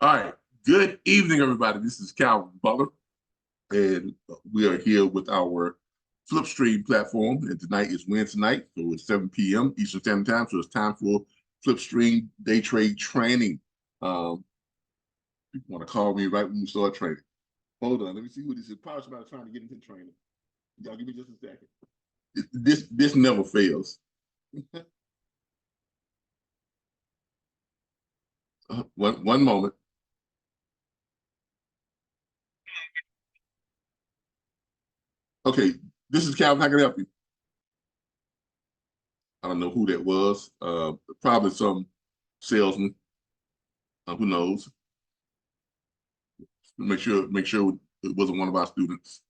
All right. Good evening, everybody. This is Calvin Butler, and we are here with our Flipstream platform. And tonight is Wednesday night, so it's 7 p.m. Eastern Standard Time. So it's time for Flipstream day trade training. People want to call me right when we start training. Hold on, let me see who this is. Probably somebody trying to get into training. Y'all give me just a second. This never fails. One moment. Okay, this is Calvin. How can I help you? I don't know who that was. Probably some salesman. Who knows? Make sure it wasn't one of our students.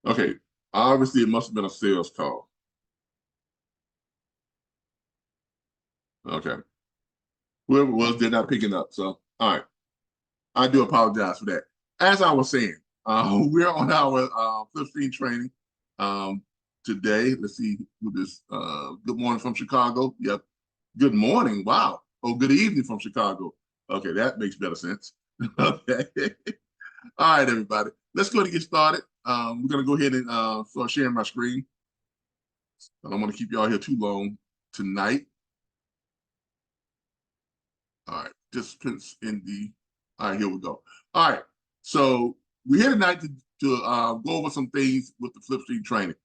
Okay, obviously it must have been a sales call. Okay, whoever it was, they're not picking up. So, all right, I do apologize for that. As I was saying, we're on our 15 training today. Let's see who this. Good morning from Chicago. Yep. Good morning. Wow. Oh, good evening from Chicago. Okay, that makes better sense. Okay. All right, everybody. Let's go ahead and get started. We're going to go ahead and start sharing my screen. I don't want to keep y'all here too long tonight. All right, participants in the. All right, here we go. All right, so we're here tonight to go over some things with the Flipstream training.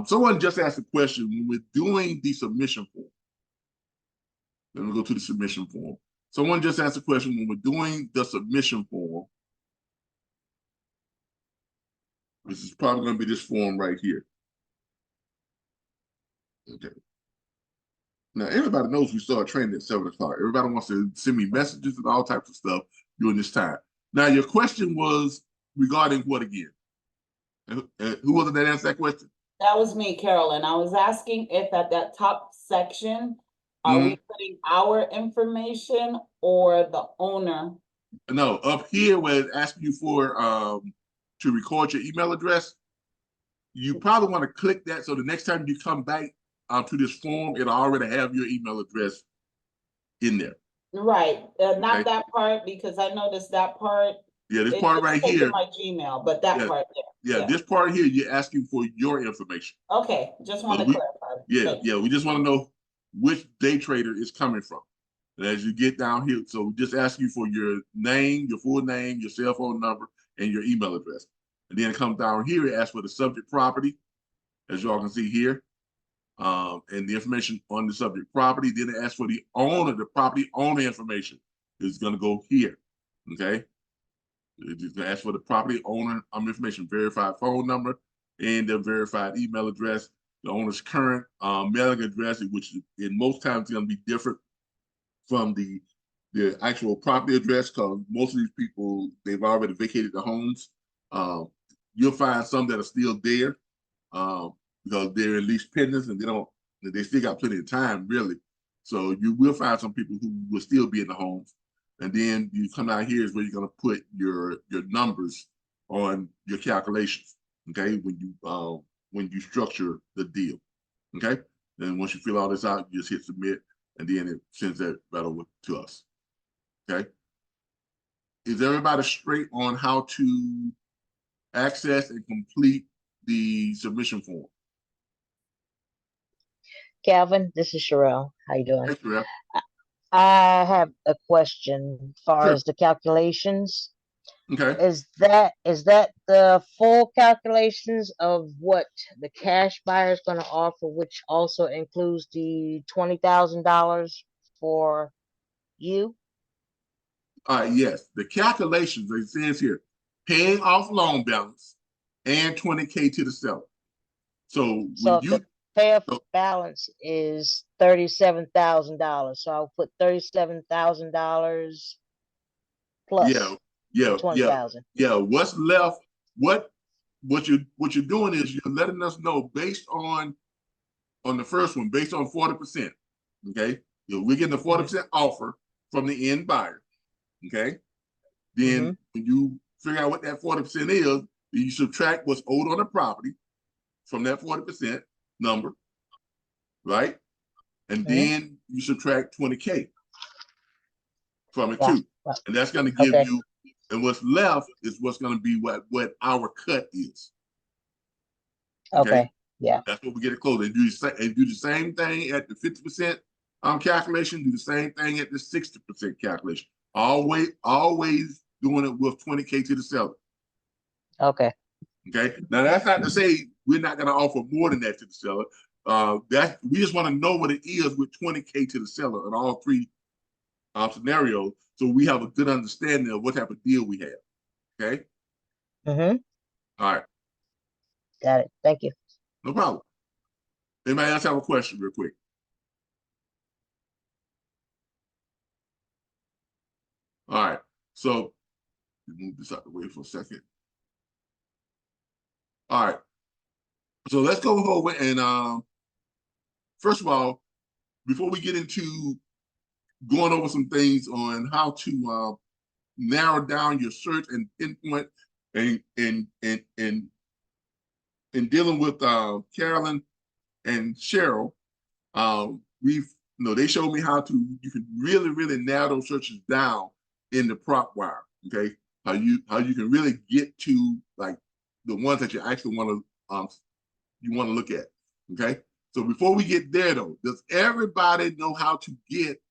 Someone just asked a question when we're doing the submission form. Let me go to the submission form. Someone just asked a question when we're doing the submission form. This is probably going to be this form right here. Okay. Now, everybody knows we start training at 7 o'clock. Everybody wants to send me messages and all types of stuff during this time. Now, your question was regarding what again? Who was it that answered that question? That was me, Carolyn. I was asking if at that top section, are we putting our information or the owner? No, up here where it's asking you for to record your email address, you probably want to click that so the next time you come back to this form, it'll already have your email address in there. Right, not that part, because I noticed that part. Yeah, this part right here. My Gmail, but that part there. Yeah, this part here, you're asking for your information. Okay, just want to clarify. Yeah, we just want to know which day trader is coming from. And as you get down here, so we just ask you for your name, your full name, your cell phone number, and your email address. And then it comes down here, it asks for the subject property, as y'all can see here. And the information on the subject property. Then it asks for the owner, the property owner information is going to go here. Okay. It's going to ask for the property owner information, verified phone number, and the verified email address, the owner's current mailing address, which in most times is going to be different from the actual property address, because most of these people, they've already vacated the homes. You'll find some that are still there because they're at least pendants and they still got plenty of time, really. So you will find some people who will still be in the homes. And then you come out here is where you're going to put your numbers on your calculations, okay, when you structure the deal, okay? Then once you fill all this out, you just hit submit, and then it sends that right over to us, okay? Is everybody straight on how to access and complete the submission form? Calvin, this is Sherelle. How you doing? Hey, Sherelle. I have a question as far as the calculations. Okay. Is that the full calculations of what the cash buyer is going to offer, which also includes the $20,000 for you? Yes, the calculations, it says here, paying off loan balance and $20K to the seller. So the payoff balance is $37,000. So I'll put $37,000 plus $20,000. Yeah. What's left? What you're doing is you're letting us know based on the first one, based on 40%. Okay, we're getting a 40% offer from the end buyer. Okay, then when you figure out what that 40% is, then you subtract what's owed on the property, from that 40% number, right? And Mhm. then you subtract 20K from it Yeah. too. And that's going to give Okay. you, and what's left is what's going to be what our cut is. Okay. Yeah. That's what we get it close. And do the same thing at the 50% calculation, do the same thing at the 60% calculation. Always doing it with 20K to the seller. Okay. Okay. Now that's not to say we're not going to offer more than that to the seller. That we just want to know what it is with 20K to the seller in all three scenarios, so we have a good understanding of what type of deal we have. Okay. Mm-hmm. All right. Got it. Thank you. No problem. Anybody else have a question real quick? All right. So move this out the way for a second. All right. So let's go over and first of all, before we get into going over some things on how to narrow down your search and pinpoint and dealing with Carolyn and Cheryl, they showed me how you can really narrow those searches down in the prop wire. Okay, how you can really get to like the ones that you actually want to look at. Okay, so before we get there though, does everybody know how to get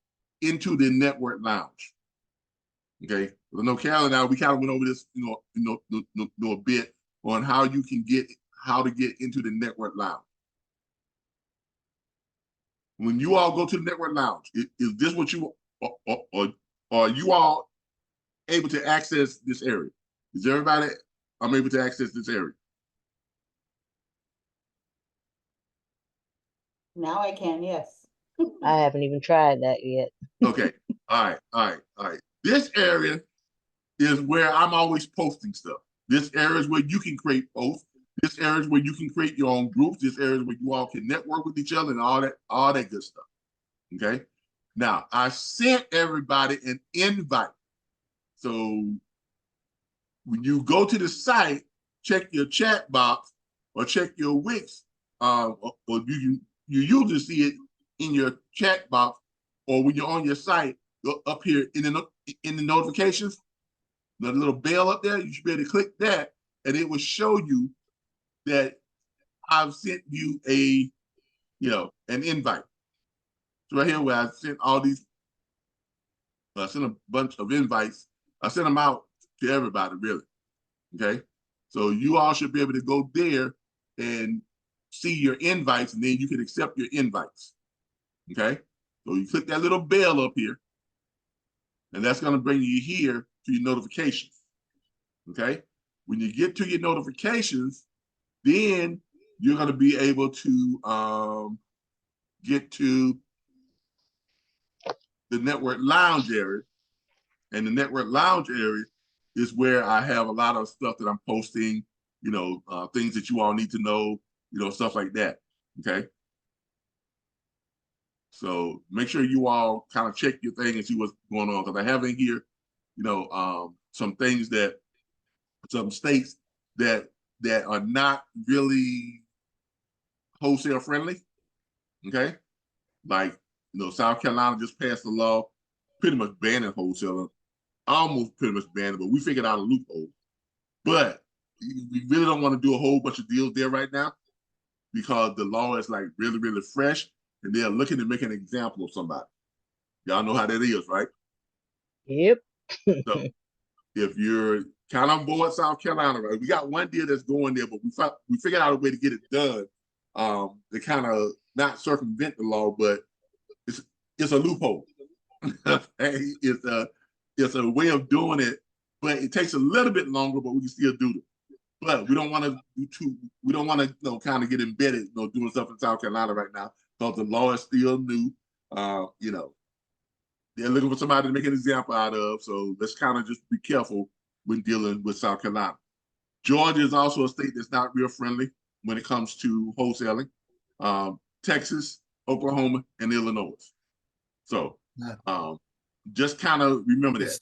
into the network lounge? Okay, I know Carolyn and I, we kind of went over this, a bit on how to get into the network lounge. When you all go to the network lounge, is this what you or are you all able to access this area? Is everybody able to access this area? Now I can, yes. I haven't even tried that yet. Okay. All right. This area is where I'm always posting stuff. This area is where you can create posts. This area is where you can create your own groups. This area is where you all can network with each other and all that good stuff. Okay. Now I sent everybody an invite. So when you go to the site, check your chat box or check your Wix, or you usually see it in your chat box, or when you're on your site, up here in the notifications, the little bell up there, you should be able to click that, and it will show you that I've sent you an invite. So right here where I sent all these, I sent a bunch of invites. I sent them out to everybody, really. Okay. So you all should be able to go there and see your invites, and then you can accept your invites. Okay. So you click that little bell up here, and that's going to bring you here to your notifications. Okay. When you get to your notifications, then you're going to be able to get to the network lounge area. And the network lounge area is where I have a lot of stuff that I'm posting, things that you all need to know, stuff like that. Okay. So make sure you all kind of check your thing and see what's going on. Because I have in here, some things some states that are not really wholesale friendly. Okay. Like, South Carolina just passed a law pretty much banning wholesaling, almost pretty much banned it, but we figured out a loophole. But we really don't want to do a whole bunch of deals there right now because the law is like really fresh, and they're looking to make an example of somebody. Y'all know how that is, right? Yep. So if you're kind of on board South Carolina, right, we got one deal that's going there, but we figured out a way to get it done to kind of not circumvent the law, but it's a loophole. It's a way of doing it, but it takes a little bit longer, but we can still do it. But we don't want to we don't want to kind of get embedded, doing stuff in South Carolina right now because the law is still new. They're looking for somebody to make an example out of. So let's kind of just be careful when dealing with South Carolina. Georgia is also a state that's not real friendly when it comes to wholesaling. Texas, Oklahoma, and Illinois. So just kind of remember that.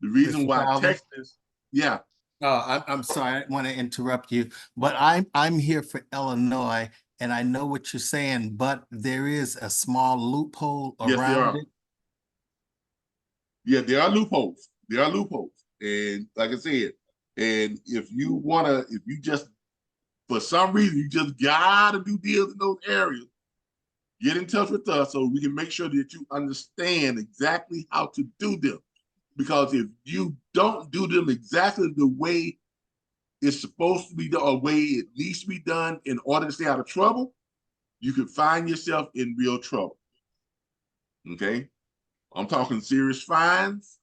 The reason why Texas, yeah, I'm sorry, I didn't want to interrupt you, but I'm here for Illinois, and I know what you're saying, but there is a small loophole Yes, there around are. it. Yeah, there are loopholes. There are loopholes. And like I said, and if you just, for some reason, you just gotta do deals in those areas, get in touch with us so we can make sure that you understand exactly how to do them. Because if you don't do them exactly the way it's supposed to be done, or way it needs to be done in order to stay out of trouble, you could find yourself in real trouble. Okay? I'm talking serious fines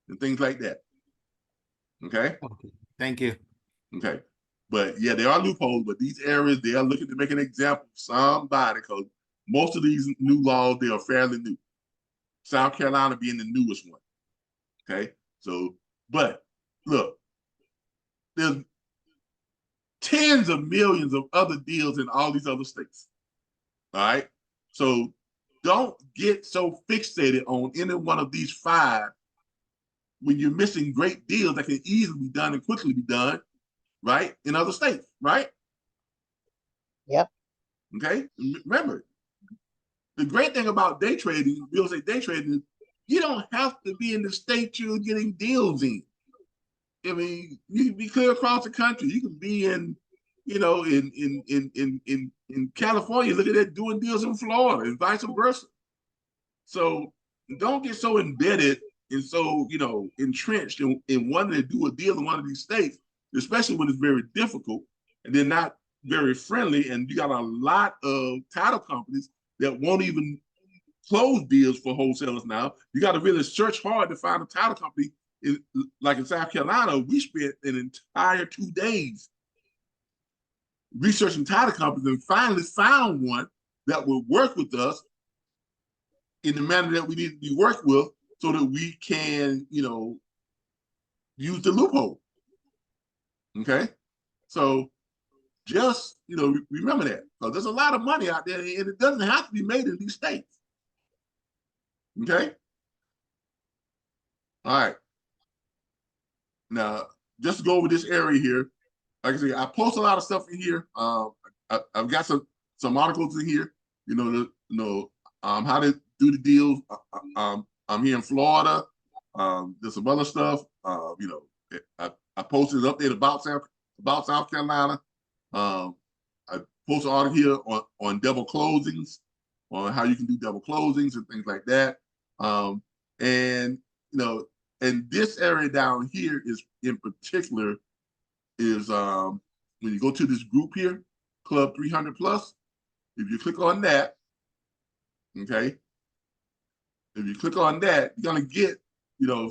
and things like that. Okay? Okay, thank you. Okay. But yeah, there are loopholes, but these areas, they are looking to make an example of somebody, because most of these new laws, they are fairly new. South Carolina being the newest one. Okay. So, but look, there's tens of millions of other deals in all these other states. All right. So don't get so fixated on any one of these five when you're missing great deals that can easily be done and quickly be done, right, in other states, right? Yep. Okay. Remember, the great thing about day trading, real estate day trading, is you don't have to be in the state you're getting deals in. I mean, you can be clear across the country. You can be in, in California, look at that, doing deals in Florida and vice versa. So don't get so embedded and so, entrenched in wanting to do a deal in one of these states, especially when it's very difficult and they're not very friendly. And you got a lot of title companies that won't even close deals for wholesalers now. You got to really search hard to find a title company. Like in South Carolina, we spent an entire 2 days researching title companies and finally found one that would work with us in the manner that we need to be worked with, so that we can, use the loophole. Okay. So just, remember that, because there's a lot of money out there and it doesn't have to be made in these states. Okay. All right. Now, just to go over this area here, like I say, I post a lot of stuff in here. I've got some articles in here, how to do the deals. I'm here in Florida. There's some other stuff. I posted an update about South Carolina. I posted an article here on double closings, on how you can do double closings and things like that. And and this area down here is in particular is when you go to this group here, Club 300 Plus. If you click on that, okay, if you click on that, you're gonna get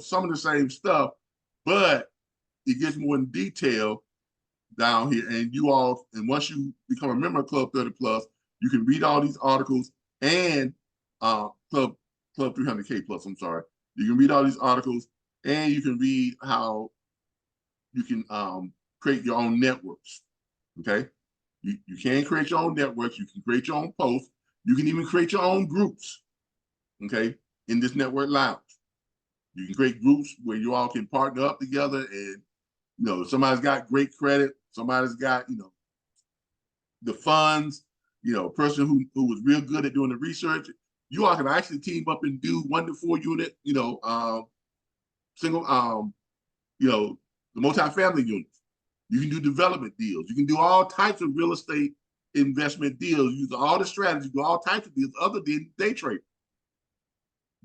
some of the same stuff, but it gets more in detail down here. And once you become a member of Club 30 Plus, you can read all these articles and Club 300K Plus. I'm sorry, you can read all these articles and you can read how you can create your own networks. Okay, you can create your own networks. You can create your own posts. You can even create your own groups. Okay, in this network lounge, you can create groups where you all can partner up together. And somebody's got great credit, somebody's got the funds, person who was real good at doing the research. You all can actually team up and do 1 to 4 unit, single, the multifamily units. You can do development deals. You can do all types of real estate investment deals. Use all the strategies, do all types of deals other than day trading,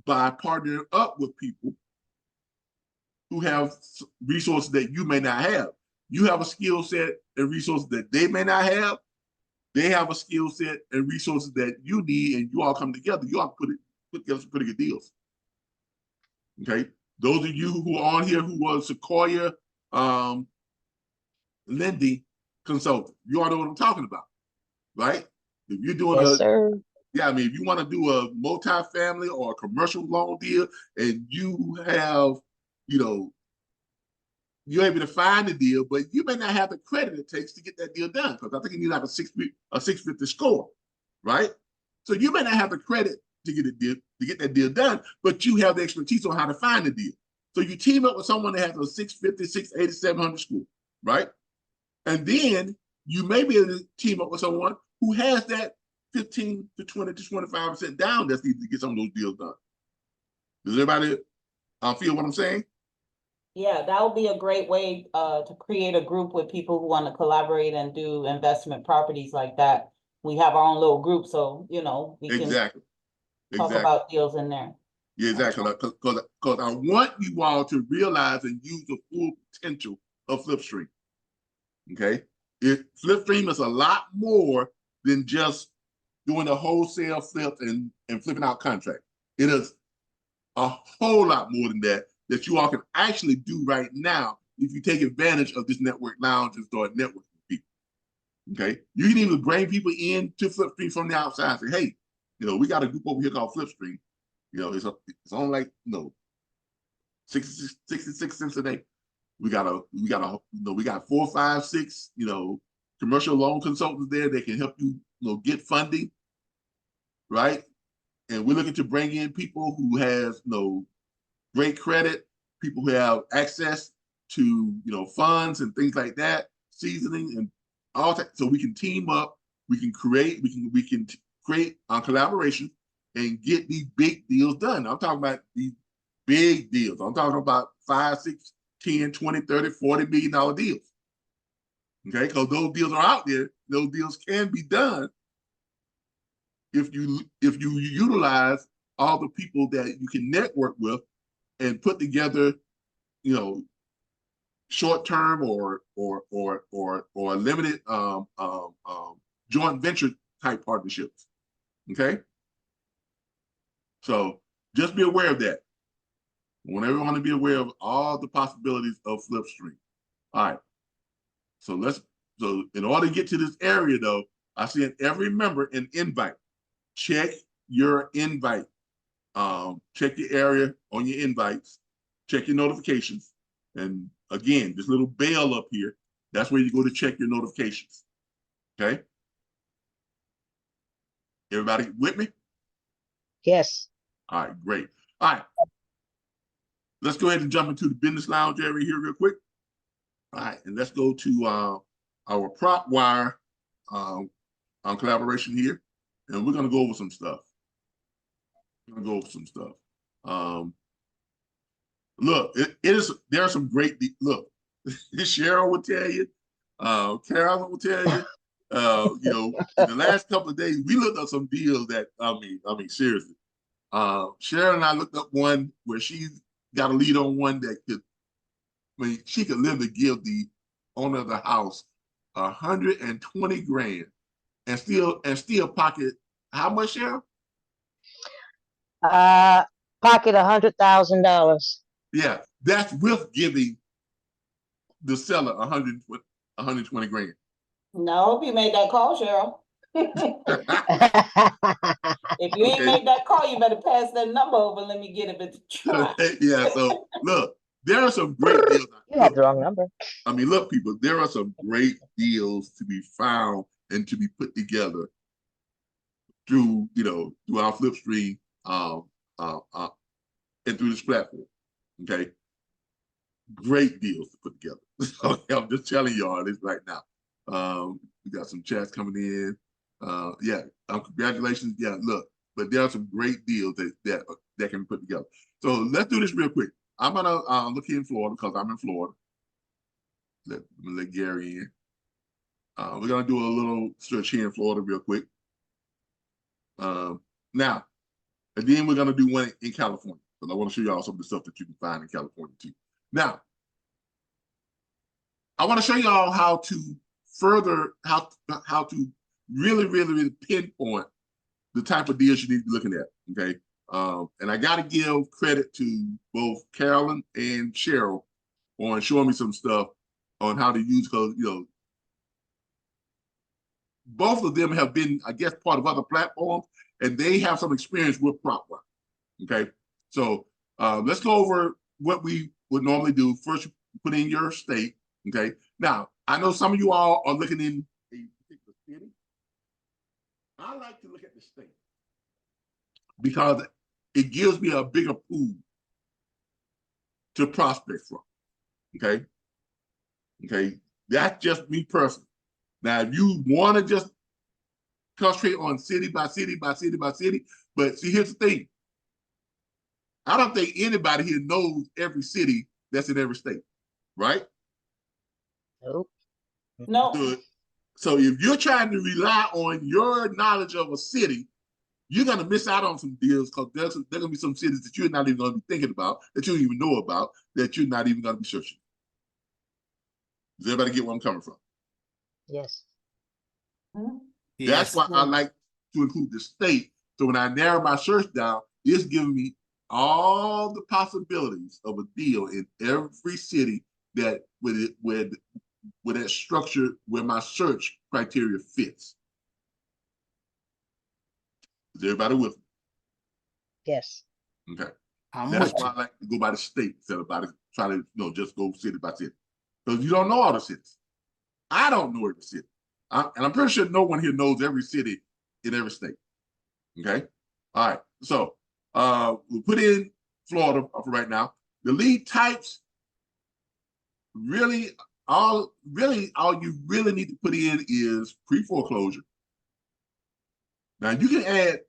by partnering up with people who have resources that you may not have. You have a skill set and resources that they may not have. They have a skill set and resources that you need, and you all come together. You all put together some pretty good deals. Okay. Those of you who are on here who was Sequoia lending consultant, you all know what I'm talking about, right? If you're doing Yes, sir. yeah, I mean, if you want to do a multifamily or a commercial loan deal, and you have, you're able to find the deal, but you may not have the credit it takes to get that deal done, because I think you need like a 650 score, right? So you may not have the credit to get that deal done, but you have the expertise on how to find the deal. So you team up with someone that has a 650, 680, 700 score, right? And then you may be able to team up with someone who has that 15 to 20 to 25% down that's needed to get some of those deals done. Does everybody feel what I'm saying? Yeah, that would be a great way to create a group with people who want to collaborate and do investment properties like that. We have our own little group, so we can Exactly. talk about deals in there. Yeah, exactly. Because I want you all to realize and use the full potential of Flipstream. Okay, Flipstream is a lot more than just doing a wholesale flip and flipping out contract. It is a whole lot more than that you all can actually do right now if you take advantage of this network lounge and start networking with people. Okay, you can even bring people in to Flipstream from the outside. Say, hey, we got a group over here called Flipstream. It's only like 66 cents a day. We got 4, 5, 6, commercial loan consultants there that can help you, get funding, right? And we're looking to bring in people who have, great credit, people who have access to, funds and things like that, seasoning and all that. So we can team up, we can create collaboration and get these big deals done. I'm talking about these big deals. I'm talking about 5, 6, 10, 20, 30, $40 million deals. Okay, because those deals are out there. Those deals can be done if you utilize all the people that you can network with and put together, short-term or limited joint venture type partnerships. Okay, so just be aware of that. I want everyone to be aware of all the possibilities of Flipstream. All right. So in order to get to this area though, I send every member an invite. Check your invite. Check your area on your invites. Check your notifications. And again, this little bell up here, that's where you go to check your notifications. Okay. Everybody with me? Yes. All right, great. All right. Let's go ahead and jump into the business lounge area here real quick. All right, and let's go to our prop wire collaboration here, and we're gonna go over some stuff. Look, there are some great look. Cheryl will tell you, Carolyn will tell you. In the last couple of days, we looked up some deals that I mean, seriously. Cheryl and I looked up one where she got a lead on one that she could literally give the owner of the house 120 grand and still pocket how much, Cheryl? Pocket $100,000. Yeah, that's with giving the seller 120 grand. No, hope you made that call, Cheryl. If you ain't made that call, you better pass that number over and let me get it to try. Yeah, so look, there are some great deals. You have the wrong number. I mean, look, people, there are some great deals to be found and to be put together through our Flipstream and through this platform. Okay, great deals to put together. I'm just telling y'all this right now. We got some chats coming in. Congratulations. Yeah, look, but there are some great deals that can be put together. So let's do this real quick. I'm gonna look here in Florida because I'm in Florida. Let Gary in. We're gonna do a little search here in Florida real quick. Now, and then we're gonna do one in California. Because I want to show y'all some of the stuff that you can find in California too. Now, I want to show y'all how to really pinpoint the type of deals you need to be looking at. Okay. And I got to give credit to both Carolyn and Cheryl on showing me some stuff on how to use, because both of them have been, I guess, part of other platforms, and they have some experience with PropWire. Okay, so let's go over what we would normally do. First, you put in your state. Okay, now I know some of you all are looking in a particular city. I like to look at the state because it gives me a bigger pool to prospect from. Okay. Okay. That's just me personally. Now, if you want to just concentrate on city by city by city by city, but see, here's the thing. I don't think anybody here knows every city that's in every state, right? Nope. No, So if you're trying to rely on your knowledge of a city, you're going to miss out on some deals because there's going to be some cities that you're not even going to be thinking about, that you don't even know about, that you're not even going to be searching. Does everybody get where I'm coming from? Yes. Mhm. That's Yes. why I like to include the state. So when I narrow my search down, it's giving me all the possibilities of a deal in every city that where that structure, where my search criteria fits. Is everybody with me? Yes. Okay. I'm That's with why you. I like to go by the state instead of try to just go city by city. Because you don't know all the cities. I don't know every city. And I'm pretty sure no one here knows every city in every state. Okay. All right. So we'll put in Florida for right now. The lead types, really all you really need to put in is pre-foreclosure. Now you can add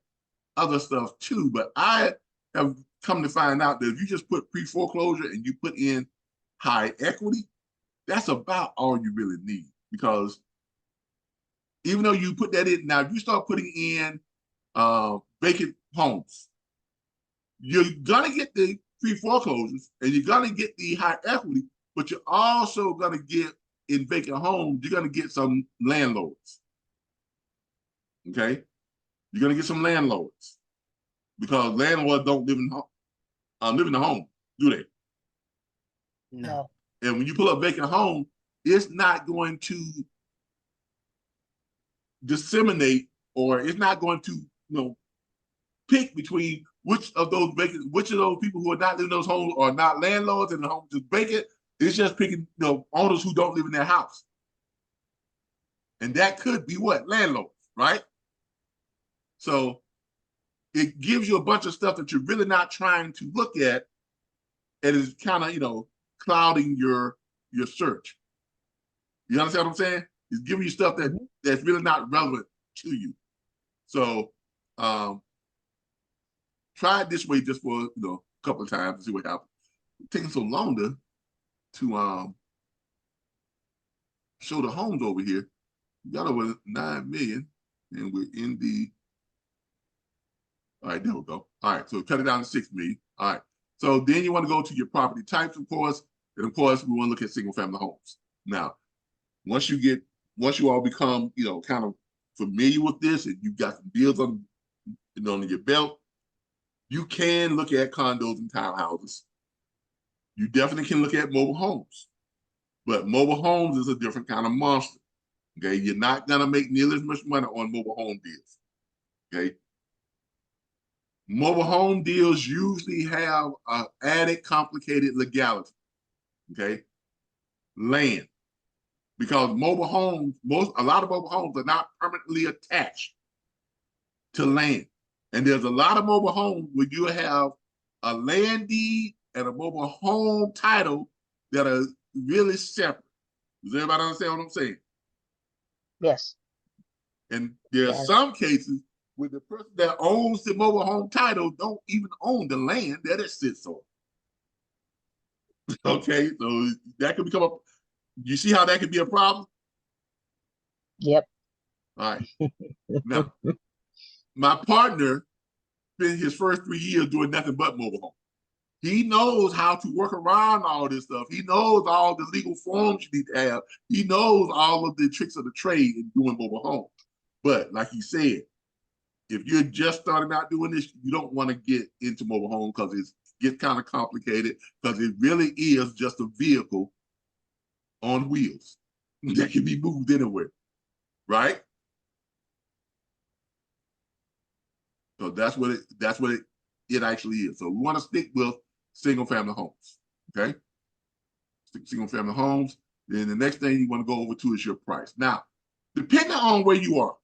other stuff too, but I have come to find out that if you just put pre-foreclosure and you put in high equity, that's about all you really need. Because even though you put that in, now if you start putting in vacant homes, you're gonna get the pre-foreclosures and you're gonna get the high equity, but you're also gonna get in vacant homes, you're gonna get some landlords. Okay, you're gonna get some landlords because landlords don't live in the home, do they? No. And when you pull up vacant home, it's not going to disseminate, or it's not going to pick between which of those people who are not living in those homes are not landlords and the home just vacant. It's just picking owners who don't live in their house. And that could be what? Landlords, right? So it gives you a bunch of stuff that you're really not trying to look at, and it's kind of, clouding your search. You understand what I'm saying? It's giving you stuff that's really not relevant to you. So try it this way just for a couple of times to see what happens. It's taking so long to show the homes over here. We got over 9 million, and we're in the. All right, there we go. All right, so cut it down to 6 million. All right, so then you want to go to your property types, of course, and of course we want to look at single-family homes. Now, once you all become kind of familiar with this, and you've got some deals on your belt, you can look at condos and townhouses. You definitely can look at mobile homes, but mobile homes is a different kind of monster. Okay, you're not gonna make nearly as much money on mobile home deals. Okay, mobile home deals usually have added complicated legality. Okay, land, because mobile homes, a lot of mobile homes are not permanently attached to land, and there's a lot of mobile homes where you have a land deed and a mobile home title that are really separate. Does everybody understand what I'm saying? Yes. And there are Yes. some cases where the person that owns the mobile home title don't even own the land that it sits on. Okay, so that could become you see how that could be a problem? Yep. All right. Now, my partner spent his first 3 years doing nothing but mobile home. He knows how to work around all this stuff. He knows all the legal forms you need to have. He knows all of the tricks of the trade in doing mobile home. But like he said, if you're just starting out doing this, you don't want to get into mobile home because it gets kind of complicated, because it really is just a vehicle on wheels that can be moved anywhere, right? So that's what it actually is. So we want to stick with single family homes, okay? Stick single family homes. Then the next thing you want to go over to is your price. Now, depending on where you are,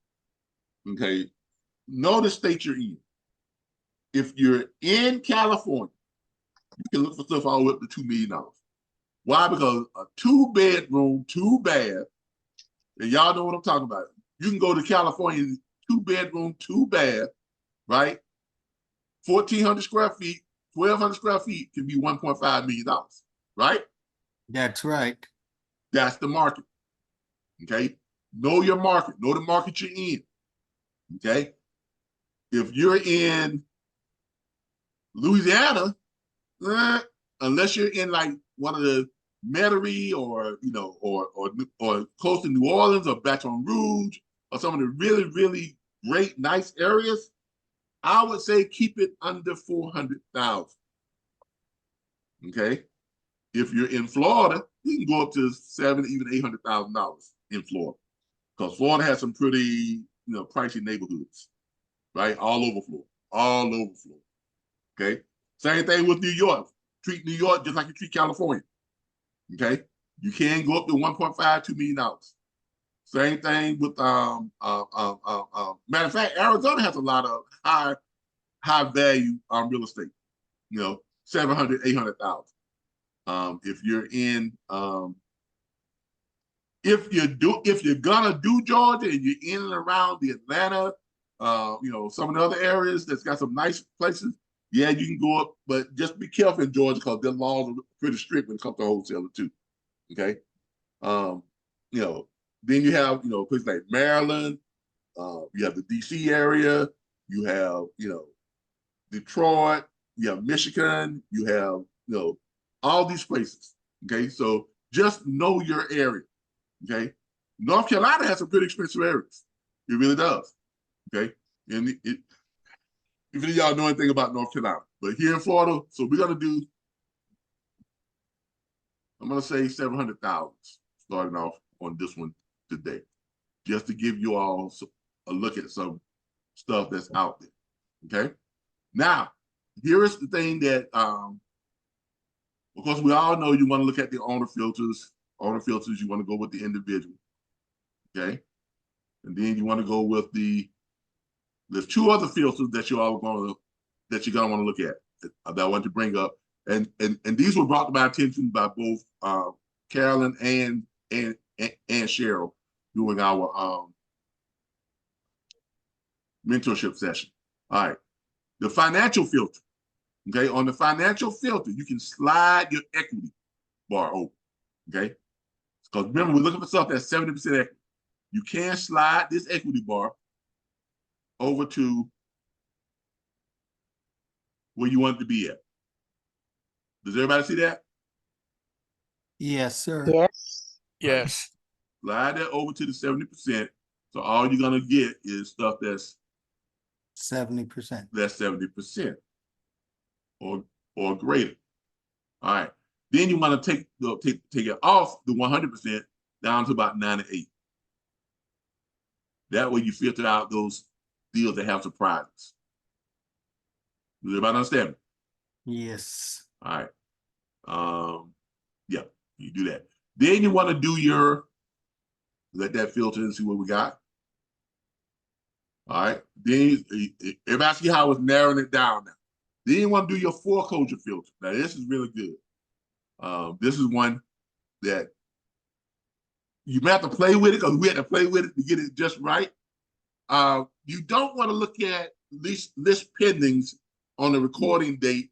okay, know the state you're in. If you're in California, You can look for stuff all the way up to $2 million. Why? Because a 2-bedroom, 2-bath, and y'all know what I'm talking about. You can go to California, 2-bedroom, 2-bath, right? 1,400 square feet, 1,200 square feet can be $1.5 million, right? That's right. That's the market. Okay. Know your market. Know the market you're in. Okay. If you're in Louisiana, unless you're in like one of the Metairie or or close to New Orleans or Baton Rouge or some of the really, really great, nice areas, I would say keep it under 400,000. Okay. If you're in Florida, you can go up to $700,000, even $800,000 in Florida, because Florida has some pretty, pricey neighborhoods, right? All over Florida, all over Florida. Okay. Same thing with New York. Treat New York just like you treat California. Okay. You can go up to $1.5, $2 million. Same thing with matter of fact, Arizona has a lot of high value real estate. 700, 800,000. If you're in if you're gonna do Georgia and you're in and around the Atlanta, some of the other areas that's got some nice places, yeah, you can go up, but just be careful in Georgia because their laws are pretty strict when it comes to wholesaling too. Okay. Then you have, places like Maryland, you have the DC area, you have, Detroit, you have Michigan, you have, all these places. Okay. So just know your area. Okay. North Carolina has some pretty expensive areas. It really does. Okay. And if any of y'all know anything about North Carolina, but here in Florida, so we're going to do, I'm going to say 700,000 starting off on this one today, just to give you all a look at some stuff that's out there. Okay. Now, here is the thing that, of course, we all know you want to look at the owner filters. Owner filters, you want to go with the individual. Okay. And then you want to go with there's 2 other filters that you're going to want to look at that I want to bring up. And these were brought to my attention by both Carolyn and Cheryl during our mentorship session. All right. The financial filter. Okay. On the financial filter, you can slide your equity bar over. Okay. Because remember, we're looking for stuff that's 70% equity. You can slide this equity bar over to where you want it to be at. Does everybody see that? Yes, sir. Yes. Yes. Slide that over to the 70%. So all you're gonna get is stuff that's 70%. That's 70% or greater. All right. Then you want to take it off the 100% down to about 98. That way you filter out those deals that have surprises. Does everybody understand? Yes. All right. Yeah, you do that. Then you want to do let that filter and see what we got. All right. Then everybody see how it's narrowing it down now. Then you want to do your foreclosure filter. Now this is really good. This is one that you may have to play with it because we had to play with it to get it just right. You don't want to look at list pendings on the recording date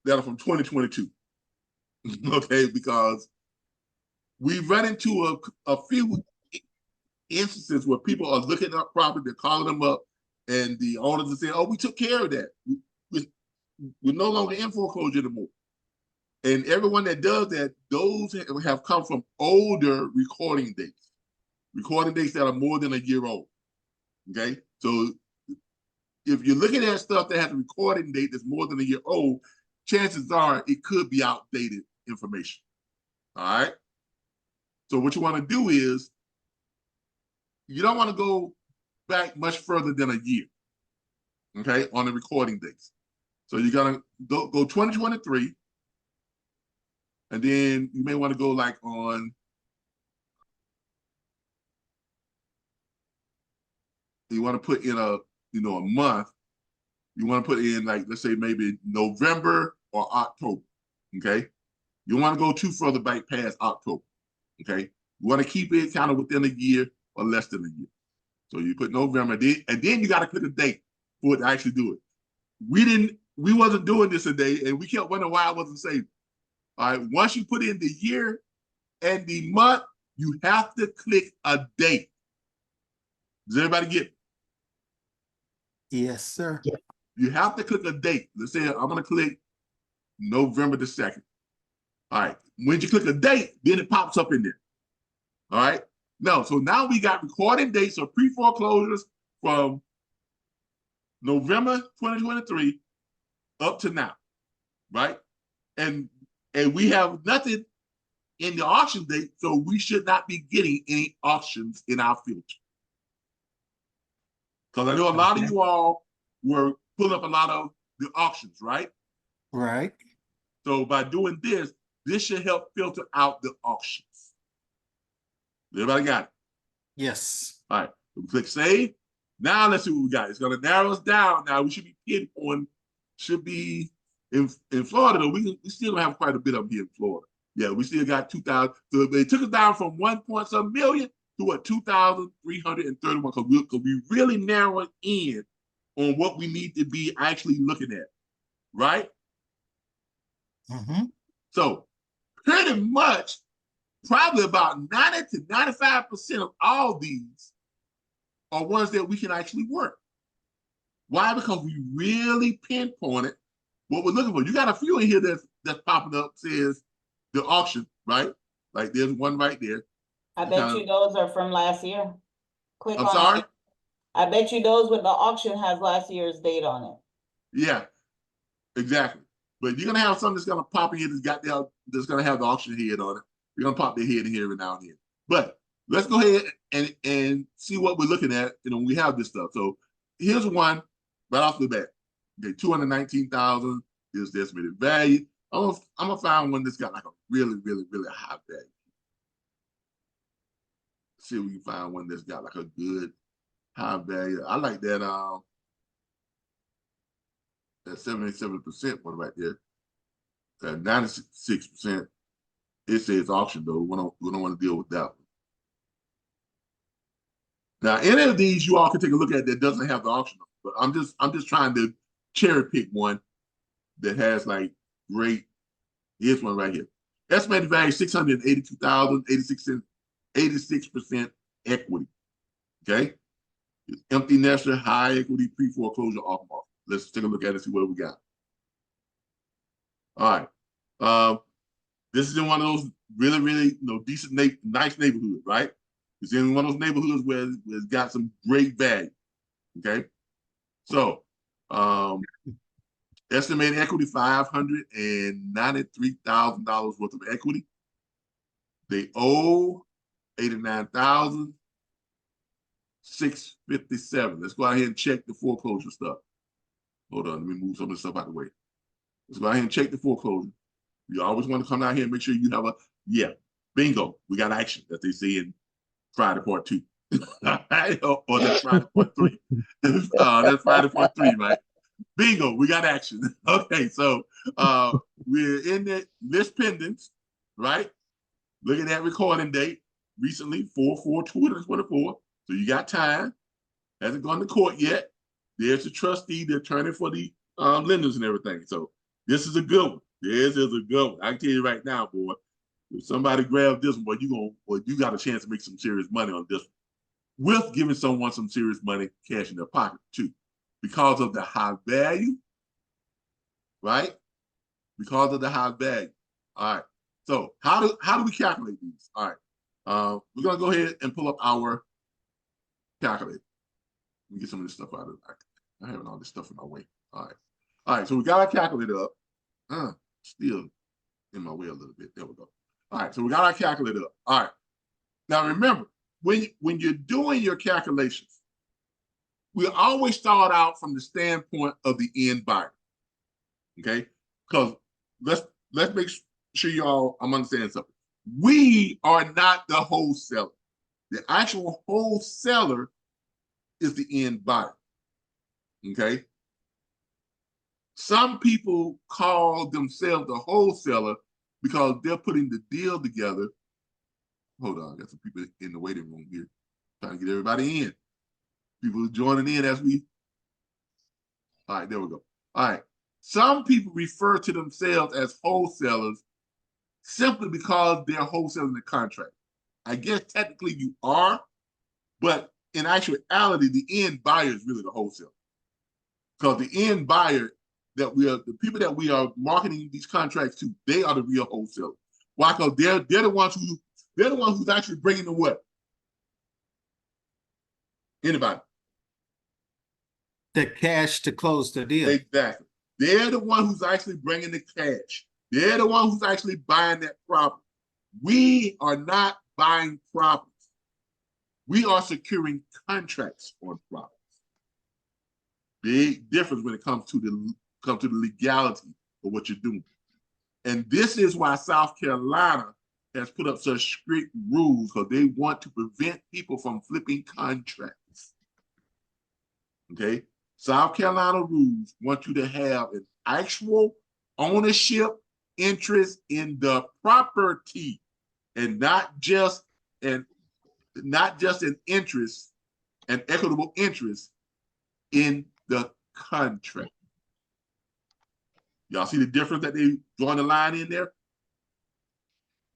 that are from 2022. Okay, because we've run into a few instances where people are looking up property, they're calling them up, and the owners are saying, "Oh, we took care of that. We're no longer in foreclosure anymore." And everyone that does that, those have come from older recording dates that are more than a year old. Okay, so if you're looking at stuff that has a recording date that's more than a year old, chances are it could be outdated information. All right. So what you want to do is you don't want to go back much further than a year. Okay, on the recording dates. So you're gonna go 2023. And then you may want to go like on, you want to put in a month You want to put in like, let's say maybe November or October, okay? You want to go too further back past October, okay? You want to keep it kind of within a year or less than a year. So you put November, and then you got to click a date for it to actually do it. We wasn't doing this today, and we kept wondering why I wasn't saving. All right, once you put in the year and the month, you have to click a date. Does everybody get it? Yes, sir. You have to click a date. Let's say I'm gonna click November the 2nd. All right, when you click a date, then it pops up in there. All right, no, so now we got recording dates of pre-foreclosures from November 2023 up to now, right? And we have nothing in the auction date, so we should not be getting any auctions in our filter. Because I know a lot of you all were pulling up a lot of the auctions, right? Right. So by doing this, this should help filter out the auctions. Everybody got it? Yes. All right, we click save. Now let's see what we got. It's gonna narrow us down. Now we should be pinpointing, should be in Florida, though. We still have quite a bit up here in Florida. Yeah, we still got 2,000. So they took us down from 1 million to what, 2,331, because we really narrowed in on what we need to be actually looking at, right? Mm-hmm. So pretty much, probably about 90 to 95% of all these are ones that we can actually work. Why? Because we really pinpointed what we're looking for. You got a few in here that's popping up, says the auction, right? Like there's one right there. I bet you those are from last year. Click I'm on sorry? it. I bet you those with the auction has last year's date on it. Yeah, exactly. But you're gonna have something that's gonna pop in here that's gonna have the auction head on it. You're gonna pop their head in here every now and then. But let's go ahead and see what we're looking at, when we have this stuff. So here's one right off the bat. Okay, 219,000 is the estimated value. I'm gonna find one that's got like a really, really, really high value. See if we can find one that's got like a good high value. I like that 77% one right there. 96%. It says auction though. We don't want to deal with that one. Now, any of these you all can take a look at that doesn't have the auction, but I'm just trying to cherry pick one that has like great. Here's one right here. Estimated value 682,000, 86% equity. Okay. Empty nester, high equity, pre-foreclosure off market. Let's take a look at it and see what we got. All right. This is in one of those really, really decent, nice neighborhoods, right? It's in one of those neighborhoods where it's got some great value. Okay. So estimated equity $593,000 worth of equity. They owe $89,657. Let's go ahead and check the foreclosure stuff. Hold on, let me move some of this stuff out of the way. Let's go ahead and check the foreclosure. You always want to come down here and make sure you have bingo. We got action, that they say in Friday Part 2. or that's Friday Part 3. That's Friday Part 3, right? Bingo, we got action. Okay, so we're in the list pendants, right? Look at that recording date recently, 4/4/2024. So you got time. Hasn't gone to court yet. There's the trustee, the attorney for the lenders and everything. So this is a good one. This is a good one. I can tell you right now, boy. If somebody grabs this one, you got a chance to make some serious money on this one. With giving someone some serious money, cash in their pocket too, because of the high value, right? Because of the high value. All right. So how do we calculate these? All right. We're gonna go ahead and pull up our calculator. Let me get some of this stuff out of it. I'm having all this stuff in my way. All right. All right. So we got our calculator up. Still in my way a little bit. There we go. All right. So we got our calculator up. All right. Now remember, when you're doing your calculations, we always start out from the standpoint of the end buyer. Okay? Because let's make sure I'm understanding something. We are not the wholesaler. The actual wholesaler is the end buyer. Okay? Some people call themselves a wholesaler because they're putting the deal together. Hold on, I got some people in the waiting room here trying to get everybody in. People joining in as we. All right, there we go. All right. Some people refer to themselves as wholesalers simply because they're wholesaling the contract. I guess technically you are, but in actuality, the end buyer is really the wholesaler. Because the end buyer that the people that we are marketing these contracts to, they are the real wholesalers. Why? Because they're the ones who's actually bringing the what? Anybody? The cash to close the deal. Exactly. They're the one who's actually bringing the cash. They're the one who's actually buying that property. We are not buying properties. We are securing contracts on properties. Big difference when it comes to the legality of what you're doing. And this is why South Carolina has put up such strict rules, because they want to prevent people from flipping contracts. Okay? South Carolina rules want you to have an actual ownership interest in the property, and not just an interest, an equitable interest in the contract. Y'all see the difference that they drawing the line in there?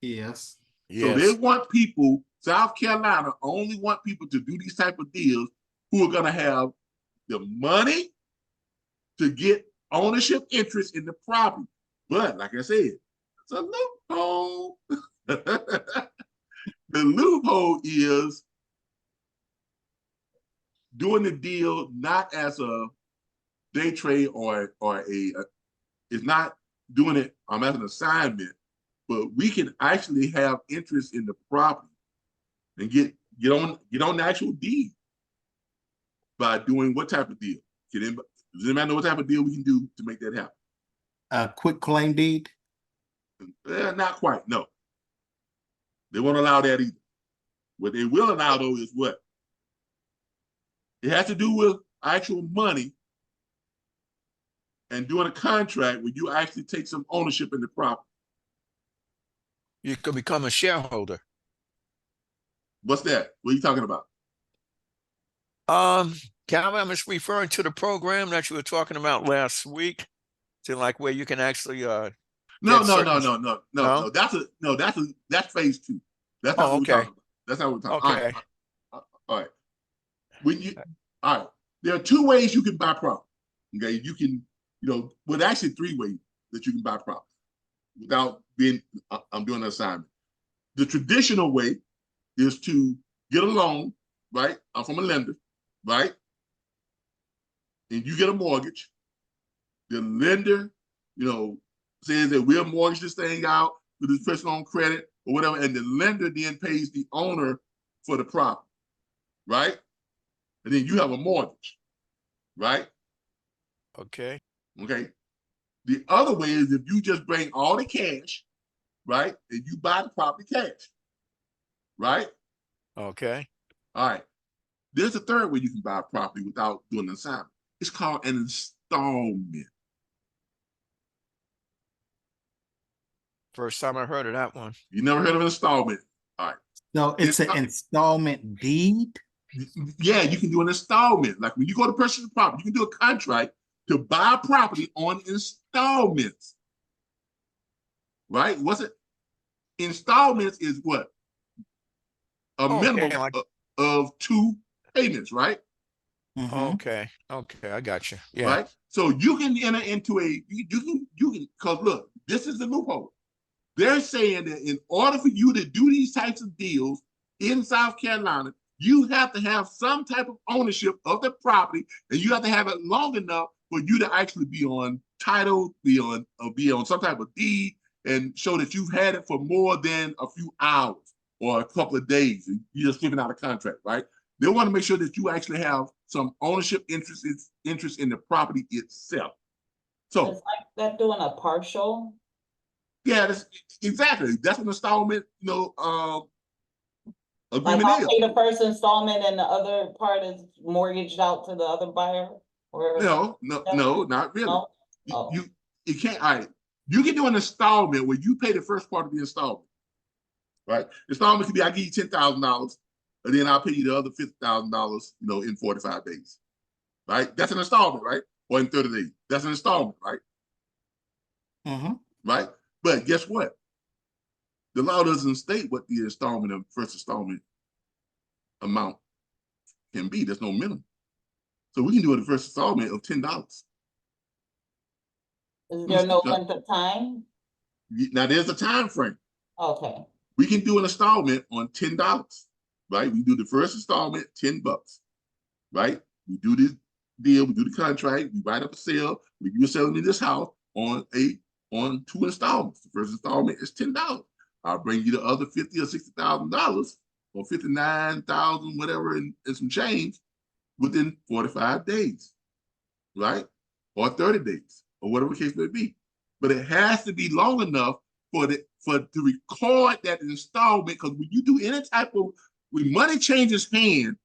Yes. So they want people, South Carolina only want people to do these type of deals who are going to have the money to get ownership interest in the property. But like I said, it's a loophole. The loophole is doing the deal not as a day trade or it's not doing it as an assignment, but we can actually have interest in the property and get on the actual deed by doing what type of deal? Does anybody know what type of deal we can do to make that happen? A quick claim deed? Not quite, no. They won't allow that either. What they will allow, though, is what? It has to do with actual money and doing a contract where you actually take some ownership in the property. You could become a shareholder. What's that? What are you talking about? Calvin, I'm just referring to the program that you were talking about last week, to like where you can actually No. That's phase 2. That's not what we're talking about. That's not what we're talking Okay. about. All right. All right. There are 2 ways you can buy property. Okay, you can, well, actually 3 ways that you can buy property without being. I'm doing an assignment. The traditional way is to get a loan, right? I'm from a lender, right? And you get a mortgage. The lender, says that we'll mortgage this thing out with this person on credit or whatever, and the lender then pays the owner for the property, right? And then you have a mortgage, right? Okay. Okay. The other way is if you just bring all the cash, right, and you buy the property cash, right? Okay. All right. There's a third way you can buy a property without doing an assignment. It's called an installment. First time I heard of that one. You never heard of an installment? All right. So it's an installment deed? Yeah, you can do an installment. Like when you go to purchase a property, you can do a contract to buy a property on installments. Right? What's it? Installments is what? A minimum of 2 payments, right? Mhm. Okay. Okay. I got you. Yeah. Right? So you can enter into you can, because look, this is the loophole. They're saying that in order for you to do these types of deals in South Carolina, you have to have some type of ownership of the property, and you have to have it long enough for you to actually be on title, be on some type of deed, and show that you've had it for more than a few hours or a couple of days. And you're just giving out a contract, right? They want to make sure that you actually have some ownership interest in the property itself. So it's like that doing a partial. Yeah, exactly. That's an installment, Like agreement I'll is. pay the first installment and the other part is mortgaged out to the other buyer? Or No, not really. no? Oh. You can't, all right, you can do an installment where you pay the first part of the installment, right? Installment could be, I give you $10,000, and then I'll pay you the other $50,000, in 45 days, right? That's an installment, right? Or in 30 days. That's an installment, right? Mm-hmm. Right? But guess what? The law doesn't state what the first installment amount can be. There's no minimum. So we can do the first installment of $10. Is there no length of time? Now there's a time frame. Okay, We can do an installment on $10, right? We do the first installment, $10, right? We do this deal, we do the contract, we write up a sale, you're selling me this house on 2 installments. The first installment is $10. I'll bring you the other $50,000 or $60,000 or 59,000, whatever, and some change within 45 days, right? Or 30 days, or whatever the case may be. But it has to be long enough to record that installment, because when you do any type of, when money changes hand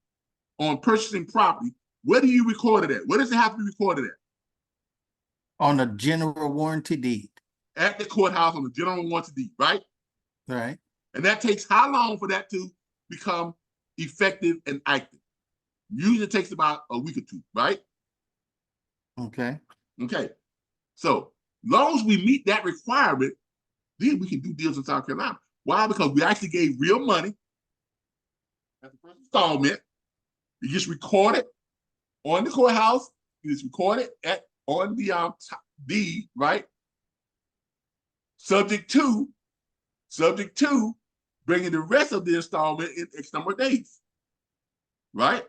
on purchasing property, where do you record it at? Where does it have to be recorded at? On a general warranty deed. At the courthouse on the general warranty deed, right? Right. And that takes how long for that to become effective and active? Usually it takes about a week or 2, right? Okay. Okay. So long as we meet that requirement, then we can do deals in South Carolina. Why? Because we actually gave real money at the first installment. You just record it on the courthouse. You just record it on the deed, right? Subject to bringing the rest of the installment in X number of days, right?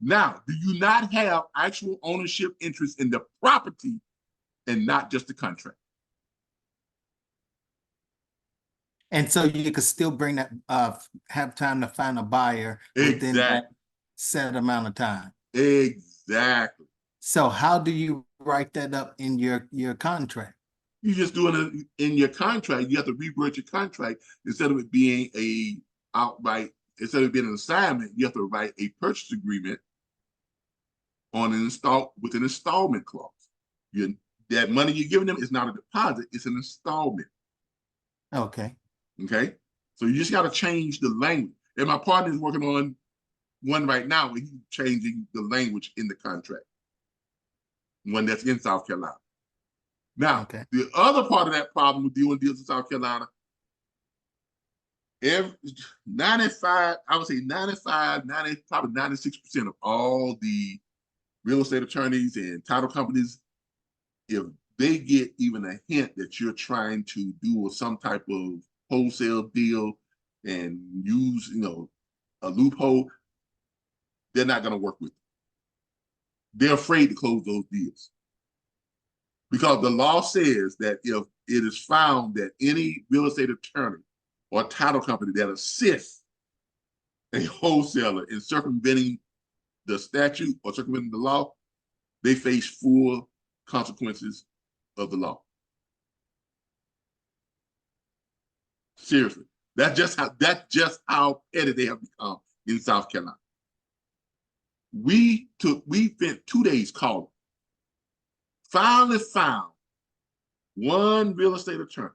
Now, do you not have actual ownership interest in the property and not just the contract? And so you could still bring that, have time to find a buyer within that set amount of time. Exactly. So how do you write that up in your contract? You're just doing it in your contract. You have to reword your contract instead of it being instead of it being an assignment, you have to write a purchase agreement with an installment clause. That money you're giving them is not a deposit, it's an installment. Okay. Okay. So you just got to change the language. And my partner is working on one right now where he's changing the language in the contract. One that's in South Carolina. Now, okay. The other part of that problem with doing deals in South Carolina, 95, I would say 95, 90, probably 96% of all the real estate attorneys and title companies, if they get even a hint that you're trying to do some type of wholesale deal and use, a loophole, they're not going to work with you. They're afraid to close those deals. Because the law says that if it is found that any real estate attorney or title company that assists a wholesaler in circumventing the statute or circumventing the law, they face full consequences of the law. Seriously. That's just how petty they have become in South Carolina. We spent 2 days calling. Finally found one real estate attorney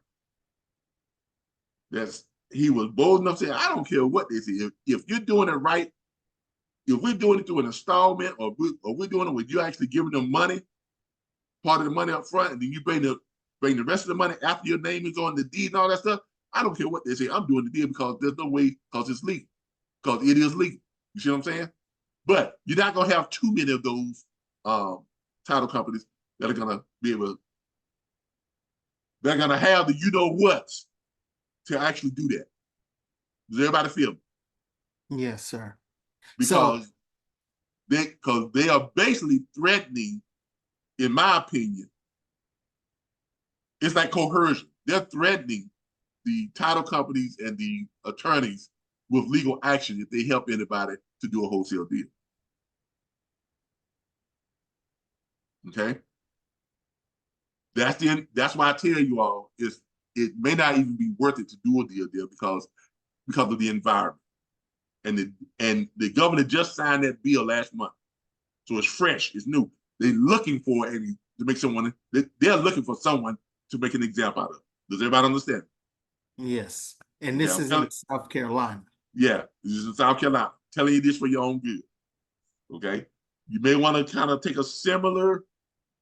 he was bold enough to say, I don't care what they say. If you're doing it right, if we're doing it through an installment or we're doing it with you actually giving them money, part of the money up front, and then you bring the rest of the money after your name is on the deed and all that stuff, I don't care what they say. I'm doing the deal because there's no way, because it's legal. Because it is legal. You see what I'm saying? But you're not going to have too many of those title companies that are going to be able to, they're going to have the you-know-whats to actually do that. Does everybody feel me? Yes, sir. Because they are basically threatening, in my opinion, it's like coercion. They're threatening the title companies and the attorneys with legal action if they help anybody to do a wholesale deal. Okay? That's why I tell you all, it may not even be worth it to do a deal because of the environment. And the governor just signed that bill last month. So it's fresh, it's new. They're looking for a to make someone, they're looking for someone to make an example out of. Does everybody understand? Yes, and this Yeah, is in South Carolina. Yeah, this is in South Carolina. Telling you this for your own good. Okay. You may want to kind of take a similar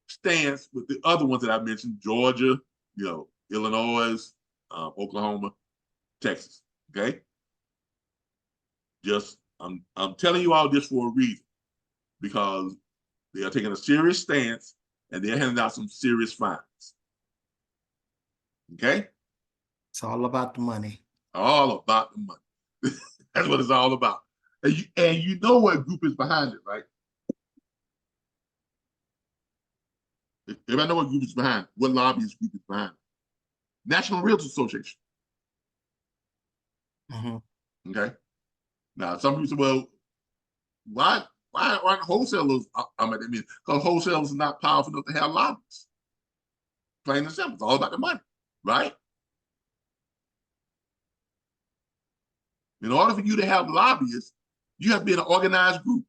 stance with the other ones that I mentioned: Georgia, Illinois, Oklahoma, Texas. Okay. Just I'm telling you all this for a reason, because they are taking a serious stance and they're handing out some serious fines. Okay. It's all about the money. All about the money. That's what it's all about. And you know what group is behind it, right? Everybody know what group is behind it, what lobbyist group is behind it. National Realtors Association. Okay. Now, some people say, well, why aren't wholesalers? I'm at that meeting because wholesalers are not powerful enough to have lobbyists. Plain and simple. It's all about the money, right? In order for you to have lobbyists, you have to be in an organized group,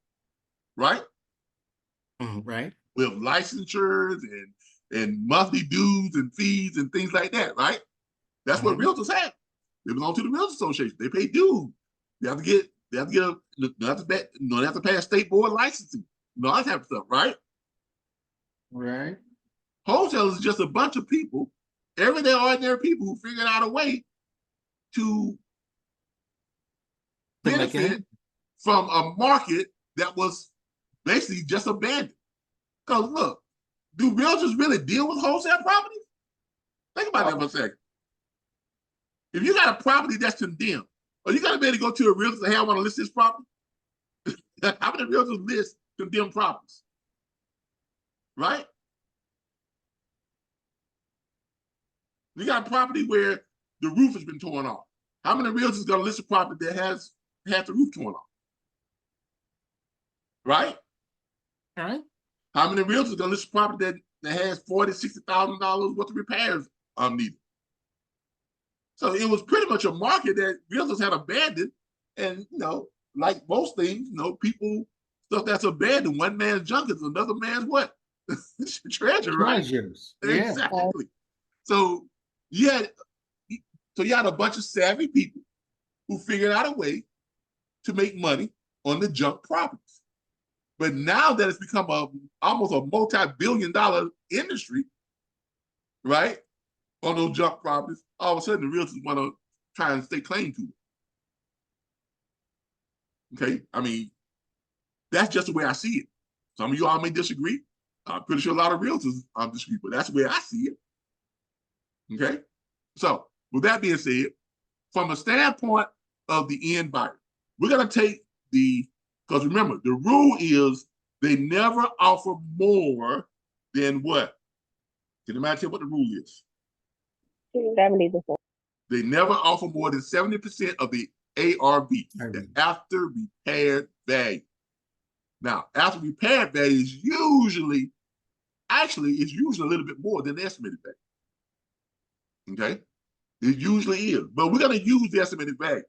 right? Right. With licensures and monthly dues and fees and things like that, right? That's what realtors have. They belong to the Realtors Association. They pay dues. They have to pay a state board licensing, all that type of stuff, right? Right. Wholesalers is just a bunch of people, everyday ordinary people who figured out a way to benefit from a market that was basically just abandoned. Because look, do realtors really deal with wholesale properties? Think about that for a second. If you got a property that's condemned, or you got to be able to go to a realtor and say, hey, I want to list this property. How many realtors list condemned properties? Right? You got a property where the roof has been torn off. How many realtors going to list a property that has had the roof torn off? Right? All right. How many realtors going to list a property that has $40,000, $60,000 worth of repairs needed? So it was pretty much a market that realtors had abandoned. And, like most things, stuff that's abandoned, one man's junk is another man's what? Treasure, right? Treasures. Exactly. So you had a bunch of savvy people who figured out a way to make money on the junk properties. But now that it's become almost a multi-billion-dollar industry, right? On those junk properties, all of a sudden the realtors want to try and stay claim to it. Okay, I mean, that's just the way I see it. Some of you all may disagree. I'm pretty sure a lot of realtors disagree, but that's the way I see it. Okay, so with that being said, from a standpoint of the end buyer, we're going to take because remember, the rule is they never offer more than what? Can you imagine what the rule is? 70%. They never offer more than 70% of the ARV, the after repaired value. Now, after repaired value is usually a little bit more than the estimated value. Okay? It usually is. But we're going to use the estimated value.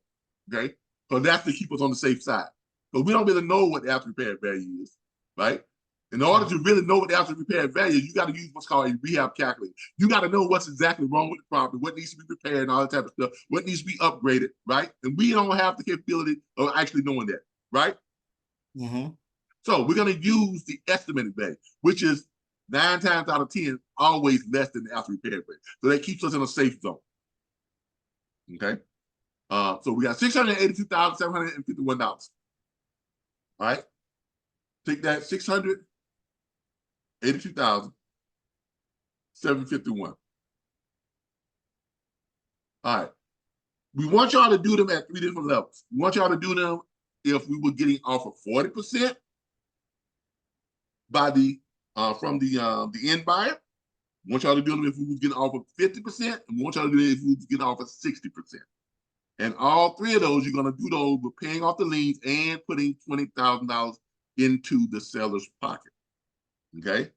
Okay? Because that's to keep us on the safe side. Because we don't really know what the after repaired value is. Right? In order to really know what the after repaired value is, you got to use what's called a rehab calculator. You got to know what's exactly wrong with the property, what needs to be repaired, and all that type of stuff, what needs to be upgraded, right? And we don't have the capability of actually knowing that, right? So we're going to use the estimated value, which is 9 times out of 10, always less than the after repaired value. So that keeps us in a safe zone. Okay? So we got $682,751. All right? Take that $682,751. All right. We want y'all to do them at 3 different levels. We want y'all to do them if we were getting offered 40% by from the end buyer. We want y'all to do them if we was getting offered 50%, and we want y'all to do it if we was getting offered 60%. And all 3 of those, you're gonna do those with paying off the liens and putting $20,000 into the seller's pocket. Okay.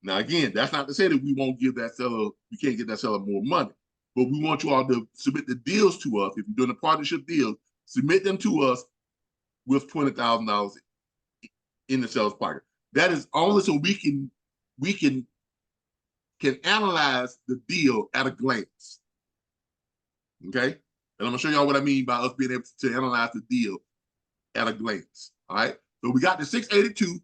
Now, again, that's not to say that we won't give that seller, we can't get that seller more money, but we want you all to submit the deals to us. If you're doing a partnership deal, submit them to us with $20,000 in the seller's pocket. That is only so we can we can analyze the deal at a glance. Okay? And I'm gonna show y'all what I mean by us being able to analyze the deal at a glance. All right. So we got the 682,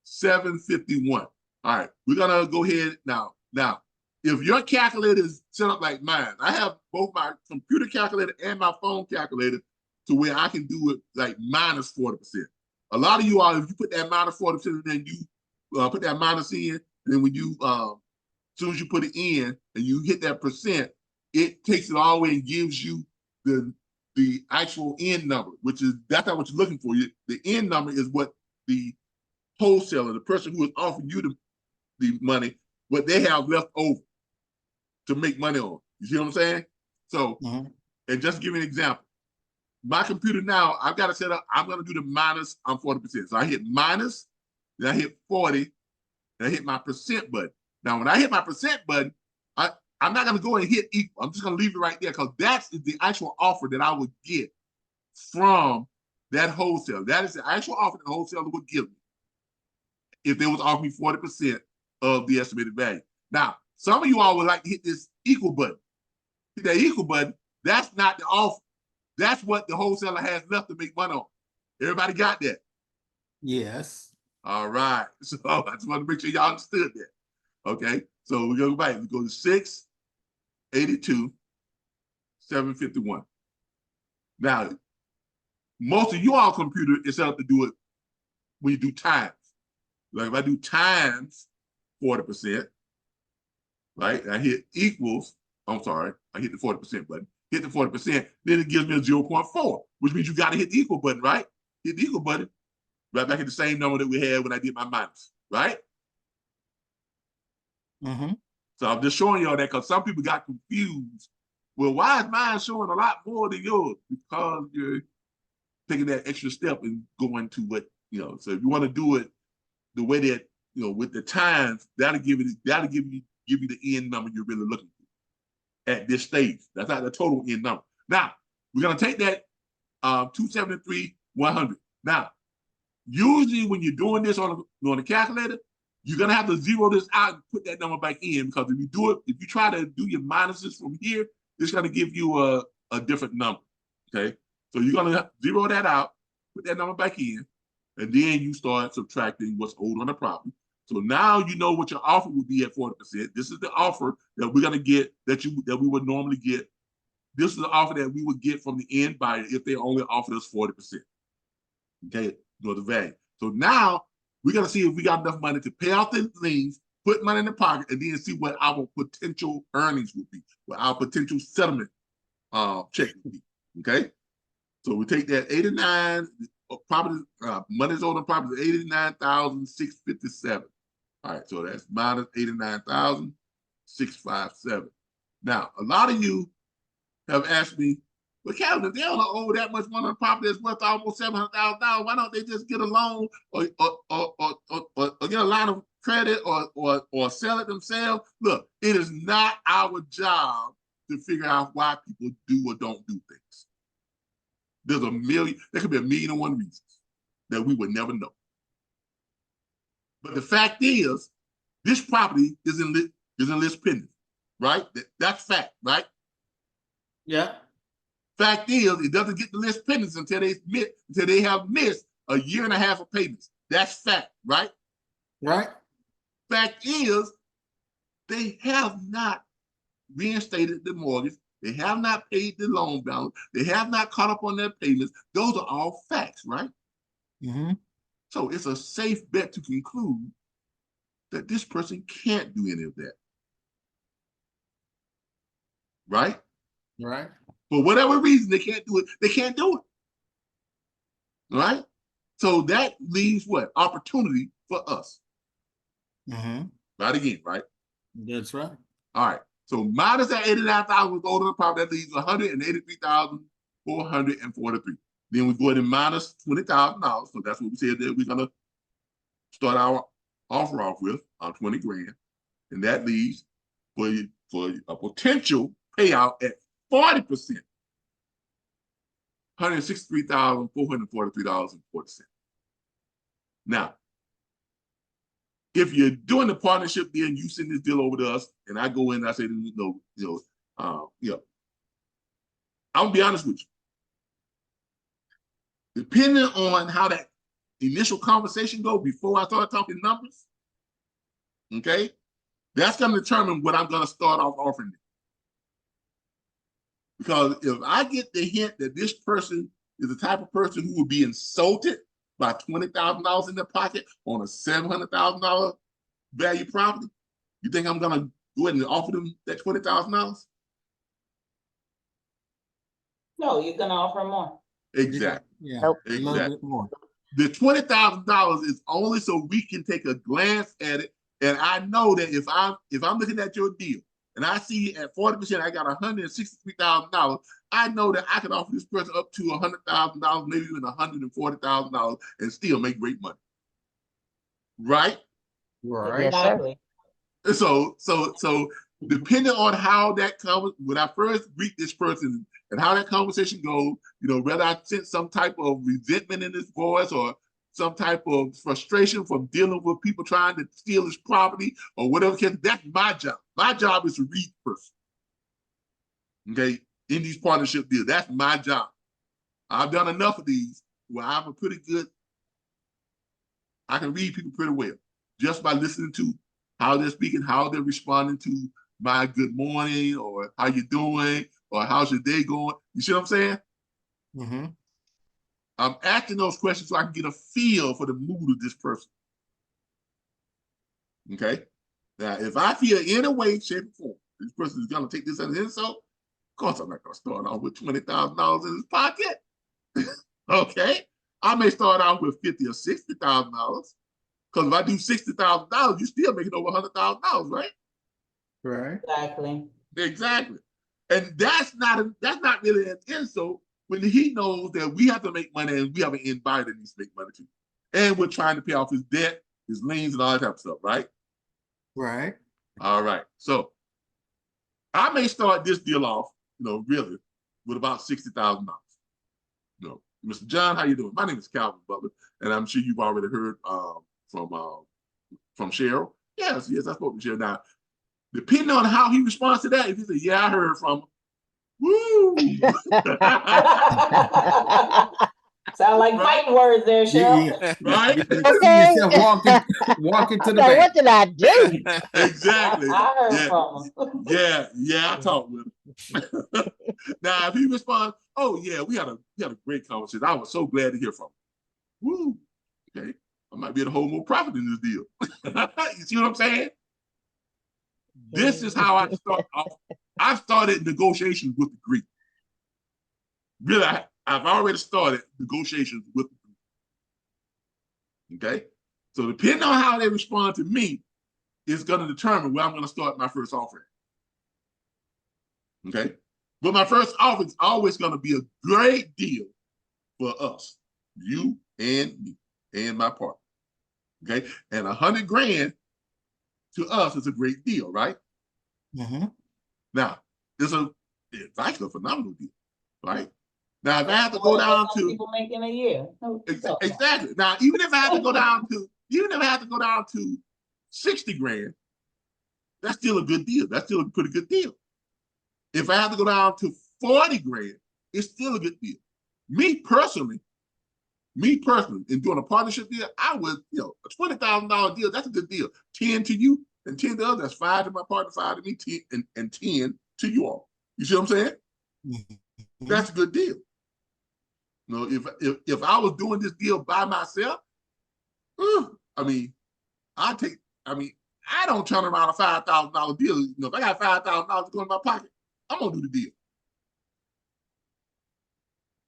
751. All right, we're gonna go ahead now. Now, if your calculator is set up like mine, I have both my computer calculator and my phone calculator to where I can do it like minus 40%. A lot of you all, if you put that minus 40% and then you put that minus in, and then when you as soon as you put it in and you hit that percent, it takes it all the way and gives you the actual end number, which is that's not what you're looking for. The end number is what the wholesaler, the person who is offering you the money, what they have left over to make money on. You see what I'm saying? So, and just to give you an example, my computer now, I've got to set up, I'm going to do the minus 40%. So I hit minus, then I hit 40, then I hit my percent button. Now, when I hit my percent button, I'm not going to go and hit equal. I'm just going to leave it right there because that's the actual offer that I would get from that wholesaler. That is the actual offer the wholesaler would give me if they was offering me 40% of the estimated value. Now, some of you all would like to hit this equal button. Hit that equal button. That's not the offer. That's what the wholesaler has left to make money on. Everybody got that? Yes. All right. So I just want to make sure y'all understood that. Okay. So we go back. We go to 682, 751. Now, most of you all computer is set up to do it when you do times. Like if I do times 40%, right? I hit equals, I hit the 40% button, hit the 40%, then it gives me a 0.4, which means you got to hit the equal button, right? Hit the equal button, right back at the same number that we had when I did my minus, right? So I'm just showing y'all that because some people got confused. Well, why is mine showing a lot more than yours? Because you're taking that extra step and going to what, so if you want to do it the way that, with the times, that'll give you the end number you're really looking for at this stage. That's not the total end number. Now, we're going to take that 273, 100. Now, usually when you're doing this on the calculator, you're going to have to zero this out and put that number back in because if you try to do your minuses from here, it's going to give you a different number, okay? So you're going to zero that out, put that number back in, and then you start subtracting what's owed on the property. So now you know what your offer would be at 40%. This is the offer that we're going to get that we would normally get. This is the offer that we would get from the end buyer if they only offered us 40%. Okay, the value. So now we're going to see if we got enough money to pay off the liens, put money in the pocket, and then see what our potential earnings would be, what our potential settlement check would be. Okay, so we take that 89 property money's owed on property 89,657. All right, so that's minus 89,657. Now, a lot of you have asked me, well, Calvin, if they don't owe that much money on property that's worth almost $700,000, why don't they just get a loan or get a line of credit or sell it themselves? Look, it is not our job to figure out why people do or don't do things. There could be a million and one reasons that we would never know. But the fact is, this property is in list pending, right? That's fact, right? Yeah. Fact is, it doesn't get the list pending until they have missed a year and a half of payments. That's fact, right? Right. Fact is, they have not reinstated the mortgage. They have not paid the loan balance. They have not caught up on their payments. Those are all facts, right? So it's a safe bet to conclude that this person can't do any of that. Right? Right. For whatever reason, they can't do it. They can't do it. Right? So that leaves what? Opportunity for us. Right again, right? That's right. All right. So minus that 89,000 was owed on the property, that leaves 183,443. Then we go ahead and minus $20,000. So that's what we said that we're gonna start our offer off with, our 20 grand. And that leaves for a potential payout at 40%, $163,443.40. Now, if you're doing the partnership deal and you send this deal over to us, and I go in and I say, I'm gonna be honest with you. Depending on how that initial conversation go before I start talking numbers, okay, that's gonna determine what I'm gonna start off offering them. Because if I get the hint that this person is the type of person who will be insulted by $20,000 in their pocket on a $700,000 value property, you think I'm gonna go ahead and offer them that $20,000? No, you're gonna offer more. Exactly. Yeah, Nope. a little Exactly. bit more. The $20,000 is only so we can take a glance at it, and I know that if I'm looking at your deal and I see at 40% I got $163,000, I know that I can offer this person up to $100,000, maybe even $140,000, and still make great money. Right? Right. Yes, sir. Exactly. So depending on how that comes, when I first meet this person and how that conversation goes, whether I sense some type of resentment in his voice or some type of frustration from dealing with people trying to steal his property or whatever, that's my job. My job is to read the person. Okay, in these partnership deals, that's my job. I've done enough of these where I can read people pretty well just by listening to how they're speaking, how they're responding to my good morning or how you doing or how's your day going. You see what I'm saying? Mm-hmm. I'm asking those questions so I can get a feel for the mood of this person. Okay? Now, if I feel in a way, shape, or form, this person is going to take this as an insult, of course I'm not going to start off with $20,000 in his pocket. Okay? I may start out with $50,000 or $60,000. Because if I do $60,000, you're still making over $100,000, right? Right. Exactly. Exactly. And that's not really an insult when he knows that we have to make money and we have an end buyer that needs to make money too. And we're trying to pay off his debt, his liens, and all that type of stuff, right? Right. All right. So I may start this deal off, really, with about $60,000. Mr. John, how you doing? My name is Calvin Butler, and I'm sure you've already heard from Cheryl. Yes, I spoke to Cheryl. Now, depending on how he responds to that, if he says, yeah, I heard from him, woo! Sound like fighting words there, Cheryl. Yeah. Right? You can see Okay. yourself walking to I'm the like, what bank. did I do? Exactly. I heard Yeah. from him. Yeah, I talked with him. Now, if he responds, oh yeah, we had a great conversation. I was so glad to hear from him. Woo! Okay, I might be able to hold more profit in this deal. You see what I'm saying? This is how I start off. I started negotiations with the Greek. Really, I've already started negotiations with the Greek. Okay? So depending on how they respond to me, is going to determine where I'm going to start my first offering. Okay? But my first offer is always going to be a great deal for us, you and me, and my partner. Okay? And $100,000 to us is a great deal, right? Mm-hmm. Now, it's actually a phenomenal deal, right? Now, if I have to More go than down what some to people make in a year. exactly. Now, even if I have to go down to $60,000, that's still a good deal. That's still a pretty good deal. If I have to go down to $40,000, it's still a good deal. Me personally, in doing a partnership deal, I would, a $20,000 deal, that's a good deal. 10 to you and 10 to others. That's 5 to my partner, 5 to me, 10 and 10 to you all. You see what I'm saying? Mm-hmm. That's a good deal. If I was doing this deal by myself, I don't turn around a $5,000 deal. If I got $5,000 to go in my pocket, I'm gonna do the deal.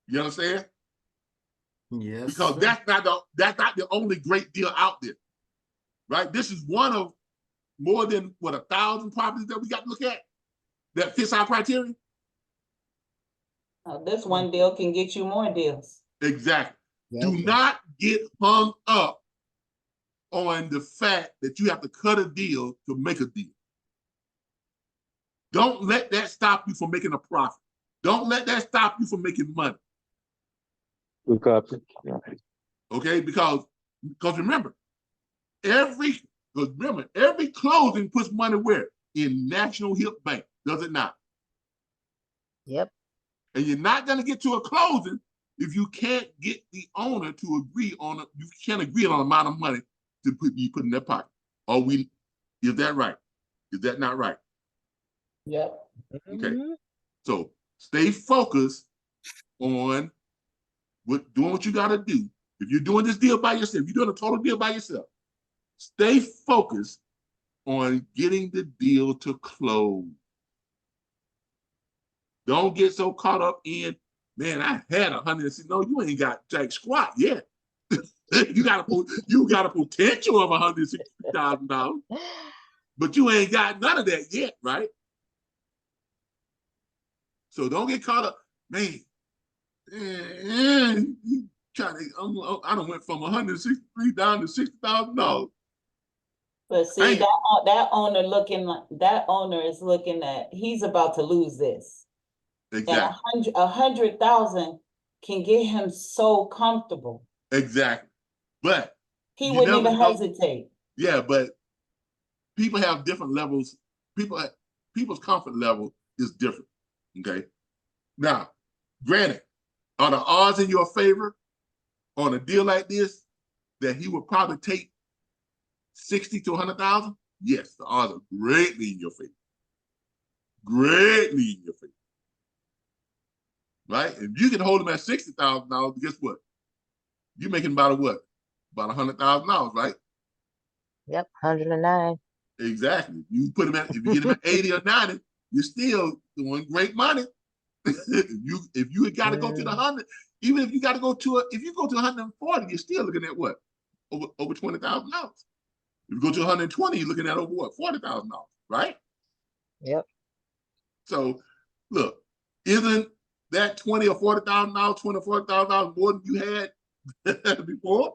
You understand? Yes. Because sir. that's not the only great deal out there, right? This is one of more than 1,000 properties that we got to look at that fits our criteria. This one deal can get you more deals. Exactly. That's Do right. not get hung up on the fact that you have to cut a deal to make a deal. Don't let that stop you from making a profit. Don't let that stop you from making money. Okay. Okay, because remember, every Because remember, every closing puts money where? In National HIP Bank, does it not? Yep. And you're not going to get to a closing if you can't get the owner to agree on it. You can't agree on the amount of money to be put in their pocket. Is that right? Is that not right? Yep. Okay. Mhm. So stay focused on doing what you got to do. If you're doing this deal by yourself, you're doing a total deal by yourself, stay focused on getting the deal to close. Don't get so caught up in, man, I had 160. No, you ain't got jack squat yet. you got a potential of $160,000, but you ain't got none of that yet, right? So don't get caught up, man. I done went from 163 down to $60,000. But see, that owner is looking at, he's about to lose this. Exactly. And 100,000 can get him so comfortable. Exactly. But He you wouldn't never even know. hesitate. Yeah, but people have different levels. People's comfort level is different. Okay. Now, granted, are the odds in your favor on a deal like this that he would probably take 60 to 100,000? Yes, the odds are greatly in your favor. Greatly in your favor. Right? If you can hold him at $60,000, guess what? You're making about what? About $100,000, right? Yep. 109. Exactly. You put him at, if you get him at 80 or 90, you're still doing great money. if you got to go to the 100, even if you got to go to if you go to 140, you're still looking at what? Over $20,000. If you go to 120, you're looking at over what? $40,000, right? Yep. So look, isn't that $20,000 or $40,000, $20,000 or $40,000 more than you had before?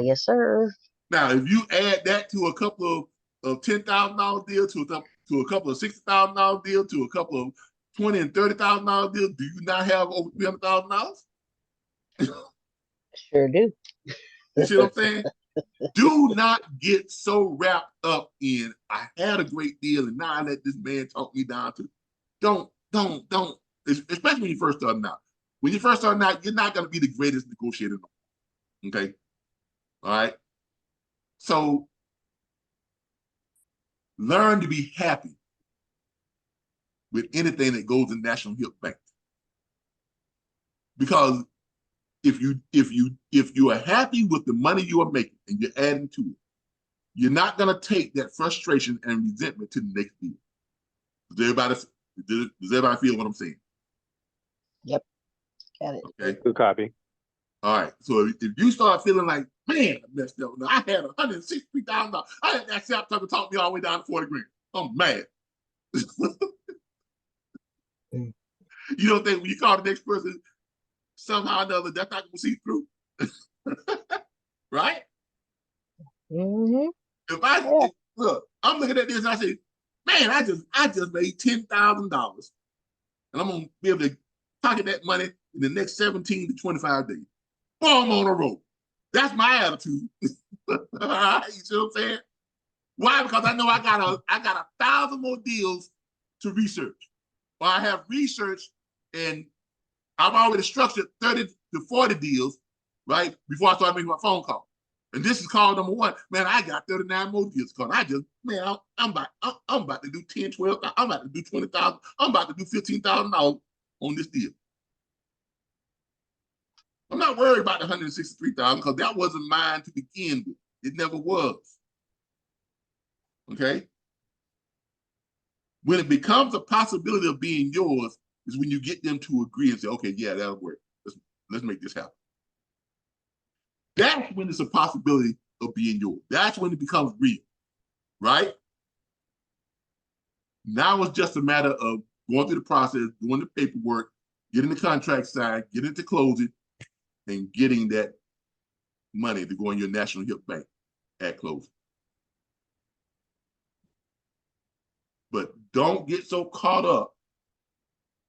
Yes, sir. Now, if you add that to a couple of $10,000 deals, to a couple of $60,000 deals, to a couple of $20,000 and $30,000 deals, do you not have over $300,000? Sure do. You see what I'm saying? Do not get so wrapped up in, I had a great deal and now I let this man talk me down to. Don't. Especially when you first starting out. When you first starting out, you're not going to be the greatest negotiator. Okay? All right? So learn to be happy with anything that goes in National HIP Bank. Because if you are happy with the money you are making and you're adding to it, you're not going to take that frustration and resentment to the next deal. Does everybody feel what I'm saying? Yep. Got it. Okay. Good copy. All right. So if you start feeling like, man, I messed up. I had $163,000. I had that sap talk me all the way down to 40 grand. I'm mad. You don't think when you call the next person, somehow or another, that's not going to see through? Right? Mm-hmm. Look, I'm looking at this and I say, man, I just made $10,000 and I'm gonna be able to pocket that money in the next 17 to 25 days. Boom, I'm on a roll. That's my attitude. You see what I'm saying? Why? Because I know I got 1,000 more deals to research. Well, I have researched and I've already structured 30 to 40 deals, right? Before I start making my phone call. And this is call number one. Man, I got 39 more deals called. I'm about to do 10, 12, I'm about to do 20,000. I'm about to do $15,000 on this deal. I'm not worried about the 163,000 because that wasn't mine to begin with. It never was. Okay? When it becomes a possibility of being yours is when you get them to agree and say, okay, yeah, that'll work. Let's make this happen. That's when it's a possibility of being yours. That's when it becomes real, right? Now it's just a matter of going through the process, doing the paperwork, getting the contract signed, getting it to closing, and getting that money to go in your National HIP Bank at closing. But don't get so caught up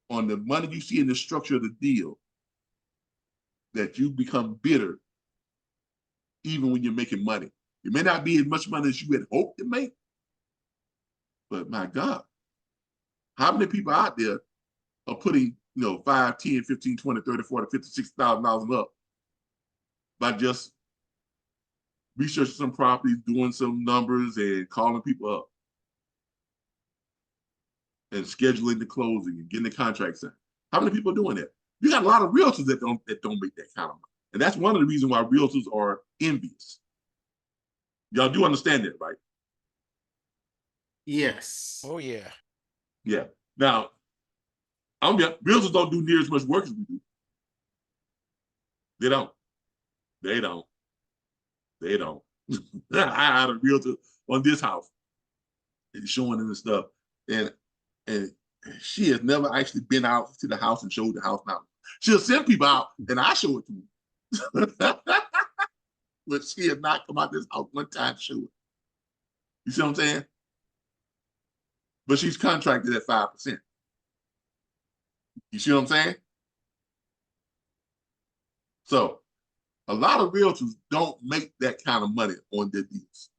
on the money you see in the structure of the deal that you become bitter even when you're making money. It may not be as much money as you had hoped to make, but my God, how many people out there are putting, you know, 5, 10, 15, 20, 30, 40, 50, $60,000 up by just researching some properties, doing some numbers, and calling people up and scheduling the closing and getting the contract signed? How many people are doing that? You got a lot of realtors that don't make that kind of money. And that's one of the reasons why realtors are envious. Y'all do understand that, right? Yes. Oh, yeah. Yeah. Now, realtors don't do near as much work as we do. They don't. They don't. They don't. I had a realtor on this house and showing them the stuff. And she has never actually been out to the house and showed the house now. She'll send people out and I show it to them. But she has not come out this house one time to show it. You see what I'm saying? But she's contracted at 5%. You see what I'm saying? So a lot of realtors don't make that kind of money on their deals.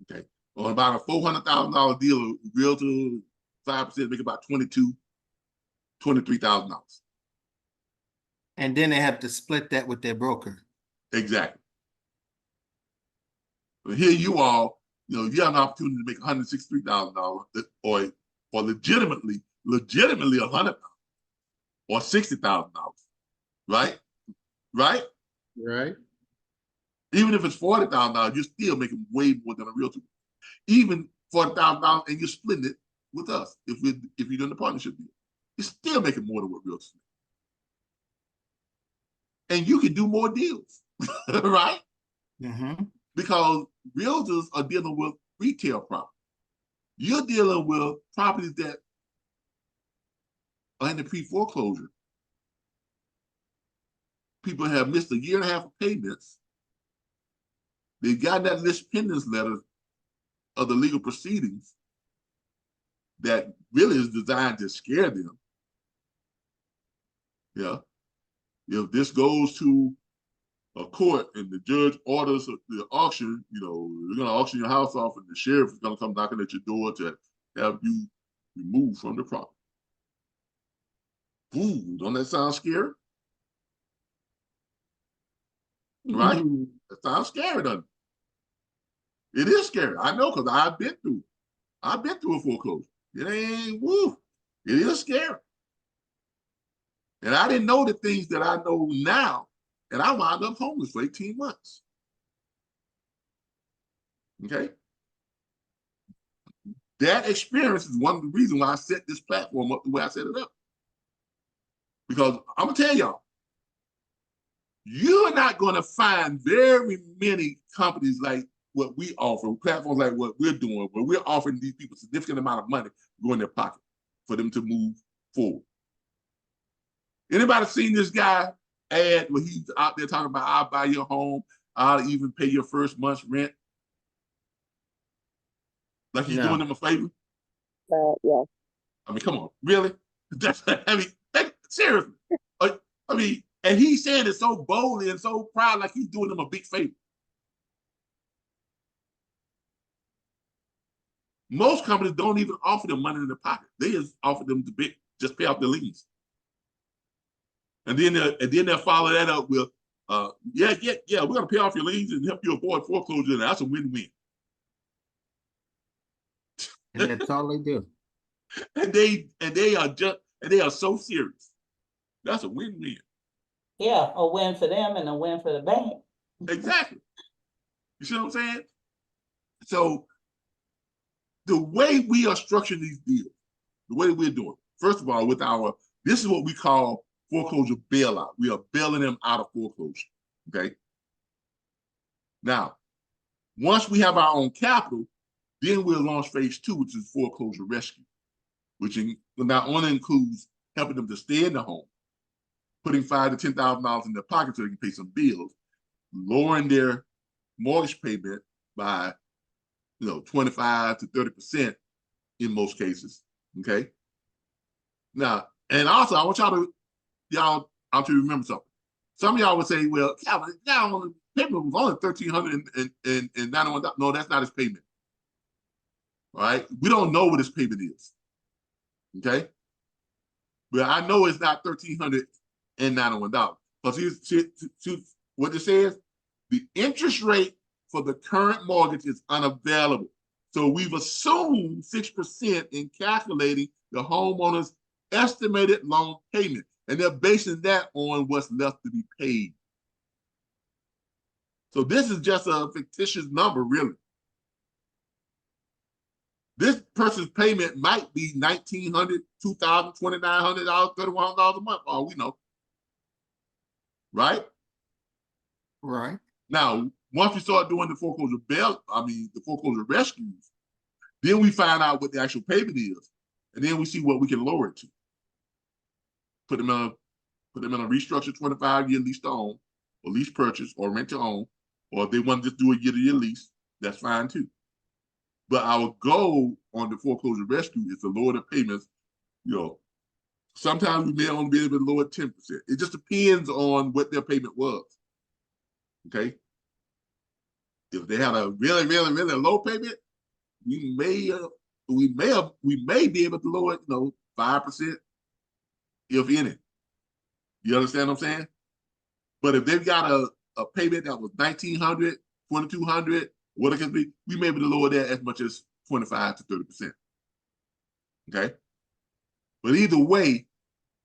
Okay. On about a $400,000 deal, a realtor 5% make about $22,000, $23,000. And then they have to split that with their broker. Exactly. But here you all, you know, if you have an opportunity to make $163,000 or legitimately $100,000 or $60,000, right? Right? Right. Even if it's $40,000, you're still making way more than a realtor. Even $40,000, and you're splitting it with us if you're doing the partnership deal. You're still making more than what realtors make. And you can do more deals, right? Mm-hmm. Because realtors are dealing with retail property. You're dealing with properties that are in the pre-foreclosure. People have missed 1.5 years of payments. They got that list pendants letter of the legal proceedings that really is designed to scare them. Yeah. If this goes to a court and the judge orders the auction, you know, you're going to auction your house off and the sheriff is going to come knocking at your door to have you removed from the property. Ooh, don't that sound scary? Right? That sounds scary, doesn't it? It is scary. I know, because I've been through a foreclosure. It ain't, woo, it is scary. And I didn't know the things that I know now, and I wound up homeless for 18 months. Okay? That experience is one of the reasons why I set this platform up the way I set it up. Because I'm going to tell y'all, you're not going to find very many companies like what we offer, platforms like what we're doing, where we're offering these people a significant amount of money to go in their pocket for them to move forward. Anybody seen this guy ad where he's out there talking about, I'll buy your home, I'll even pay your first month's rent? Like he's doing them a favor? Yeah. I mean, come on, really? Seriously. I mean, and he's saying it so boldly and so proud, like he's doing them a big favor. Most companies don't even offer them money in their pocket. They just offer them to just pay off their liens. And then they'll follow that up with, yeah, we're gonna pay off your liens and help you avoid foreclosure. And that's a win-win. And that's all they do. And they are so serious. That's a win-win. Yeah, a win for them and a win for the bank. Exactly. You see what I'm saying? So the way we are structuring these deals, the way we're doing, first of all, this is what we call foreclosure bailout. We are bailing them out of foreclosure. Okay. Now, once we have our own capital, then we'll launch phase 2, which is foreclosure rescue, which not only includes helping them to stay in the home, putting $5,000 to $10,000 in their pocket so they can pay some bills, lowering their mortgage payment by 25 to 30% in most cases. Okay. Now, and also I want y'all to remember something. Some of y'all would say, well, Calvin, payment was only $1,391. No, that's not his payment. All right, we don't know what his payment is. Okay, but I know it's not $1,391 because here's what it says: the interest rate for the current mortgage is unavailable. So we've assumed 6% in calculating the homeowner's estimated loan payment, and they're basing that on what's left to be paid. So this is just a fictitious number, really. This person's payment might be $1,900, $2,000, $2,900, $3,100 a month. All we know, right? Right. Now, once we start doing the foreclosure rescues, then we find out what the actual payment is, and then we see what we can lower it to. Put them in a restructured 25-year lease to own, or lease purchase, or rent to own, or if they want to just do a year-to-year lease, that's fine too. But our goal on the foreclosure rescue is to lower the payments. Sometimes we may only be able to lower 10%. It just depends on what their payment was. Okay. If they had a really, really, really low payment, we may be able to lower it, 5%, if any. You understand what I'm saying? But if they've got a payment that was $1,900, $2,200, what it can be, we may be able to lower that as much as 25 to 30%. Okay. But either way,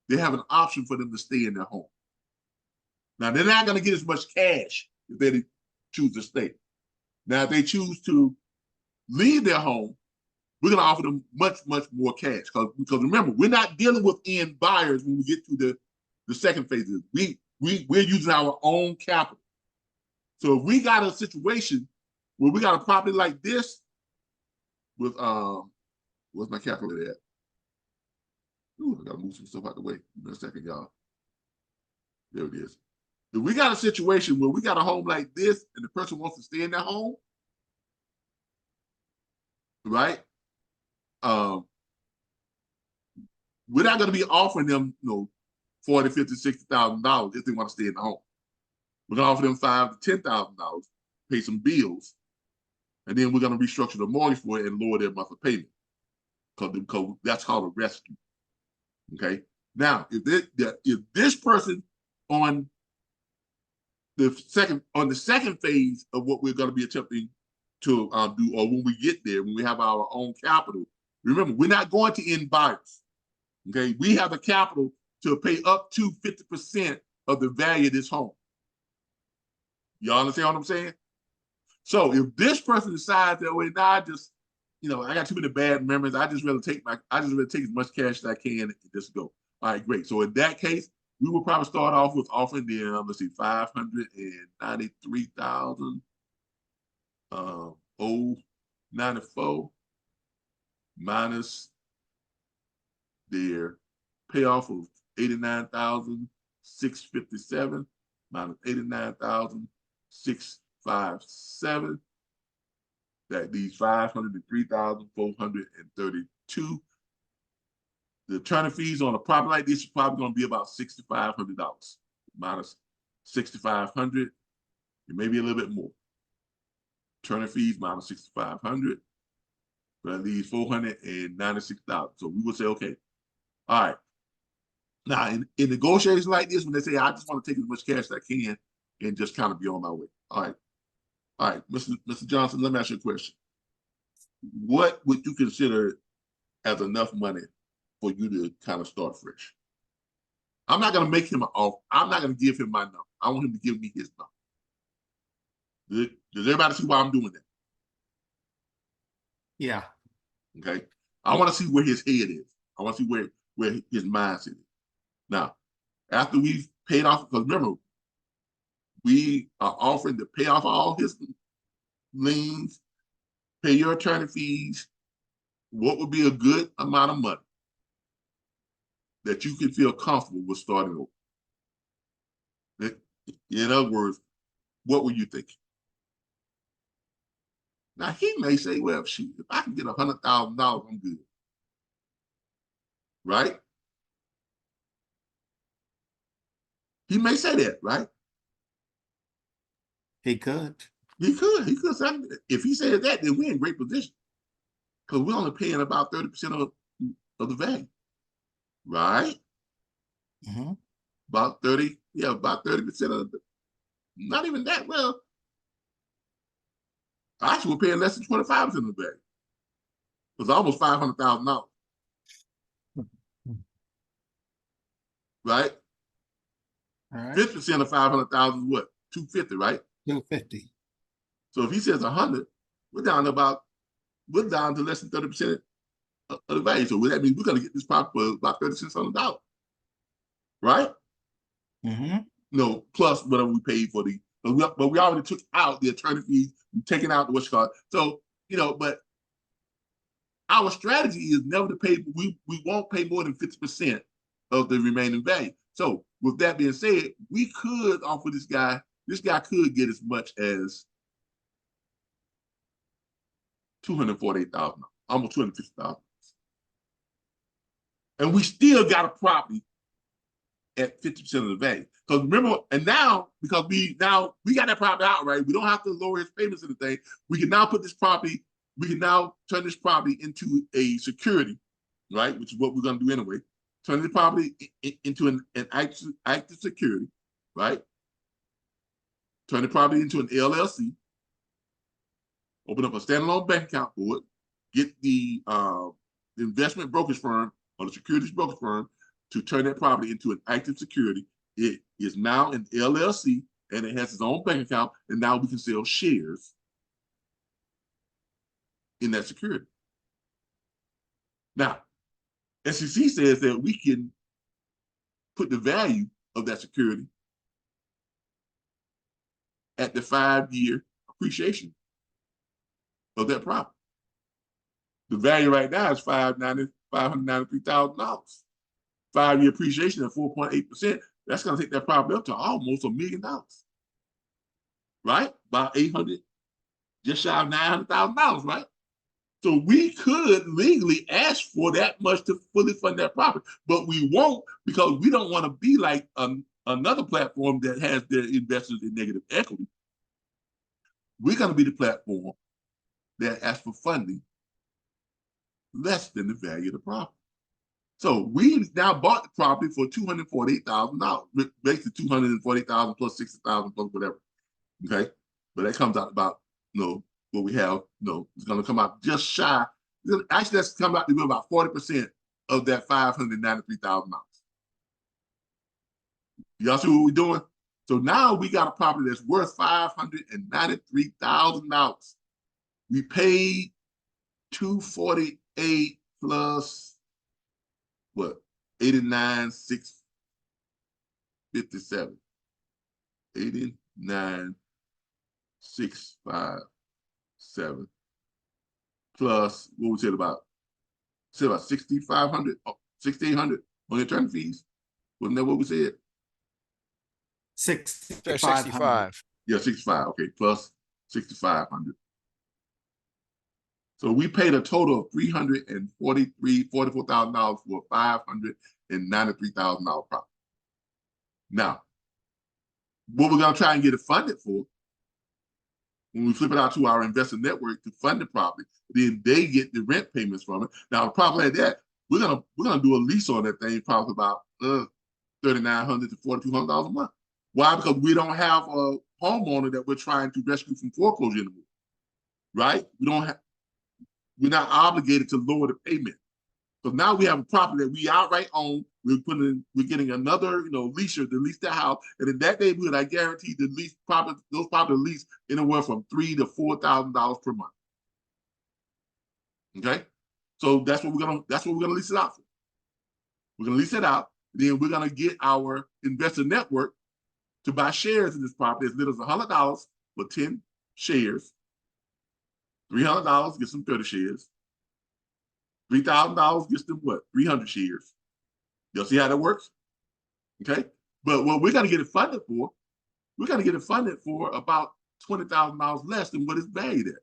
they have an option for them to stay in their home. Now, they're not going to get as much cash if they choose to stay. Now, if they choose to leave their home, we're going to offer them much, much more cash. Because remember, we're not dealing with end buyers when we get to the second phase. We're using our own capital. So if we got a situation where we got a property like this with, where's my calculator at? Ooh, I gotta move some stuff out the way. Give me a second, y'all. There it is. If we got a situation where we got a home like this and the person wants to stay in their home, right? We're not going to be offering them, $40,000, $50,000, $60,000 if they want to stay in the home. We're going to offer them $5,000 to $10,000, pay some bills, and then we're going to restructure the mortgage for it and lower their monthly payment. Because that's called a rescue. Okay. Now, if this person on the second phase of what we're going to be attempting to do, or when we get there, when we have our own capital, remember, we're not going to end buyers. Okay, we have the capital to pay up to 50% of the value of this home. Y'all understand what I'm saying? So if this person decides that way, now I got too many bad memories. I just really take as much cash as I can and just go. All right, great. So in that case, we will probably start off with offering them, let's see, 593,000 94 minus their payoff of 89,657 minus 89,657. That leaves 503,432. The attorney fees on a property like this is probably going to be about $6,500 minus 6,500. It may be a little bit more. Attorney fees minus 6,500. That leaves $496,000. So we would say, okay, all right. Now, in negotiations like this, when they say, I just want to take as much cash as I can and just kind of be on my way. All right. All right, Mr. Johnson, let me ask you a question. What would you consider as enough money for you to kind of start fresh? I'm not going to make him an offer. I'm not going to give him my number. I want him to give me his number. Does everybody see why I'm doing that? Yeah. Okay. I want to see where his head is. I want to see where his mindset is. Now, after we've paid off, because remember, we are offering to pay off all his liens, pay your attorney fees. What would be a good amount of money that you can feel comfortable with starting over? In other words, what were you thinking? Now, he may say, well, shoot, if I can get $100,000, I'm good. Right? He may say that, right? He could. He could say, if he said that, then we're in great position. Because we're only paying about 30% of the value. Right? Mhm. About 30, yeah, about 30% of the, not even that. Well, actually, we're paying less than 25% of the value. It's almost $500,000. Right? All right. 50% of 500,000 is what? 250, right? 250. So if he says 100, we're down to less than 30% of the value. So that means we're going to get this property for about 30 cents on the dollar. Right? Mm-hmm. No, plus whatever we paid for but we already took out the attorney fees, taking out the what's called. So, but our strategy is never to pay, we won't pay more than 50% of the remaining value. So with that being said, we could offer this guy could get as much as $248,000, almost $250,000. And we still got a property at 50% of the value. Because remember, and now, because we got that property outright, we don't have to lower his payments or anything. We can now turn this property into a security, right? Which is what we're going to do anyway. Turn the property into an active security, right? Turn the property into an LLC. Open up a standalone bank account for it. Get the investment brokerage firm or the securities brokerage firm to turn that property into an active security. It is now an LLC and it has its own bank account, and now we can sell shares in that security. Now, SEC says that we can put the value of that security at the 5-year appreciation of that property. The value right now is $593,000. 5-year appreciation at 4.8%. That's going to take that property up to almost $1 million. Right? About 800, just shy of $900,000, right? So we could legally ask for that much to fully fund that property, but we won't, because we don't want to be like another platform that has their investors in negative equity. We're going to be the platform that asks for funding less than the value of the property. So we now bought the property for $248,000, basically $248,000 plus $60,000 plus whatever. Okay, but that comes out about what we have. It's going to come out just shy. Actually, that's come out to be about 40% of that $593,000. Y'all see what we're doing? So now we got a property that's worth $593,000. We paid $248 plus what? 89,657. 89,657 plus what we said about 6,500, 6,800 on the attorney fees. Wasn't that what we said? 65. Yeah, 65. Okay, plus 6,500. So we paid a total of $44,000 for a $593,000 property. Now, what we're going to try and get it funded for, when we flip it out to our investor network to fund the property, then they get the rent payments from it. Now, probably like that, we're gonna do a lease on that thing, probably about $3,900 to $4,200 a month. Why? Because we don't have a homeowner that we're trying to rescue from foreclosure anymore, right? We're not obligated to lower the payment. So now we have a property that we outright own. We're getting another, leaser to lease the house. And in that neighborhood, I guarantee those property lease anywhere from $3,000 to $4,000 per month. Okay, so that's what we're gonna lease it out for. We're gonna lease it out. Then we're gonna get our investor network to buy shares in this property as little as $100 for 10 shares. $300 gets them 30 shares. $3,000 gets them what? 300 shares. You'll see how that works? Okay. But what we're going to get it funded for, about $20,000 less than what it's valued at.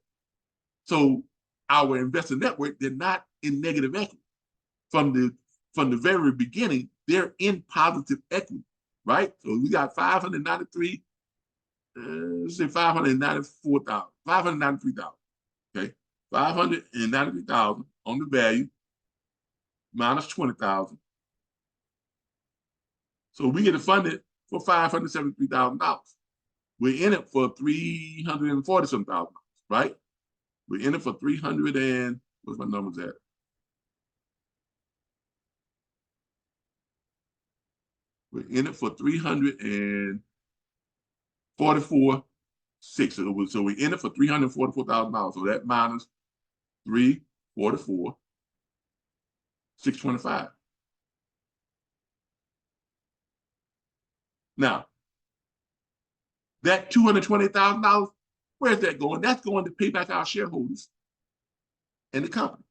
So our investor network, they're not in negative equity. From the very beginning, they're in positive equity, right? So we got 593 let's say 593,000. Okay, 593,000 on the value minus 20,000. So we get it funded for $573,000. We're in it for $340,000, right? We're in it for 300 and what's my numbers at? We're in it for 344,600. So we're in it for $344,000. So that minus 344,625. Now, that $220,000, where's that going? That's going to pay back our shareholders and the company.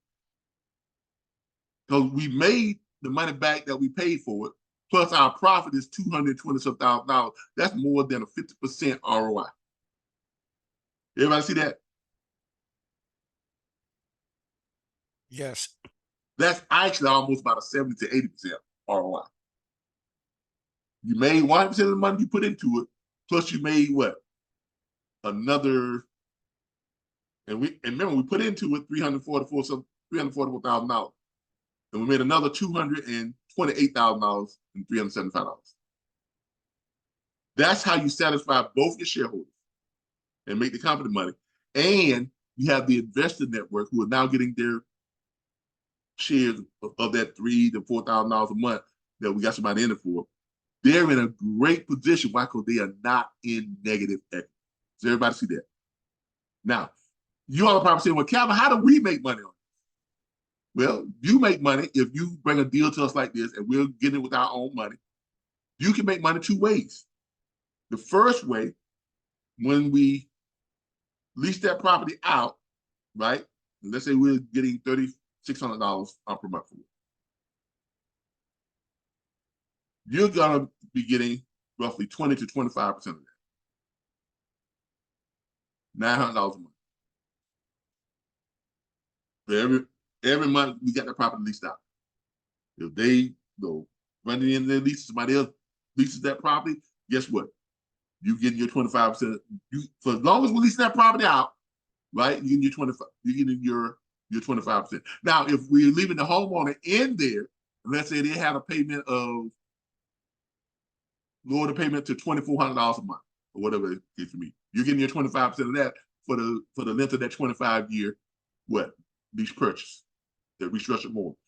Because we made the money back that we paid for it, plus our profit is $220,000. That's more than a 50% ROI. Everybody see that? Yes. That's actually almost about a 70 to 80% ROI. You made 100% of the money you put into it, plus you made what? Another, and remember we put into it $344,000. And we made another $228,000 and $375. That's how you satisfy both your shareholders and make the company money. And you have the investor network who are now getting their shares of that $3,000 to $4,000 a month that we got somebody in it for. They're in a great position. Why? Because they are not in negative equity. Does everybody see that? Now, you all are probably saying, well, Calvin, how do we make money on it? Well, you make money if you bring a deal to us like this and we'll get it with our own money. You can make money two ways. The first way, when we lease that property out, right? Let's say we're getting $3,600 per month for it. You're going to be getting roughly 20 to 25% of that. $900 a month. So every month we got that property leased out. If they go running in their lease, somebody else leases that property, guess what? You get your 25%. For as long as we lease that property out, right? You get your 25. You get your 25%. Now, if we're leaving the homeowner in there, and let's say they had a payment of lower the payment to $2,400 a month or whatever it is for me, you're getting your 25% of that for the length of that 25-year lease purchase, the restructured mortgage,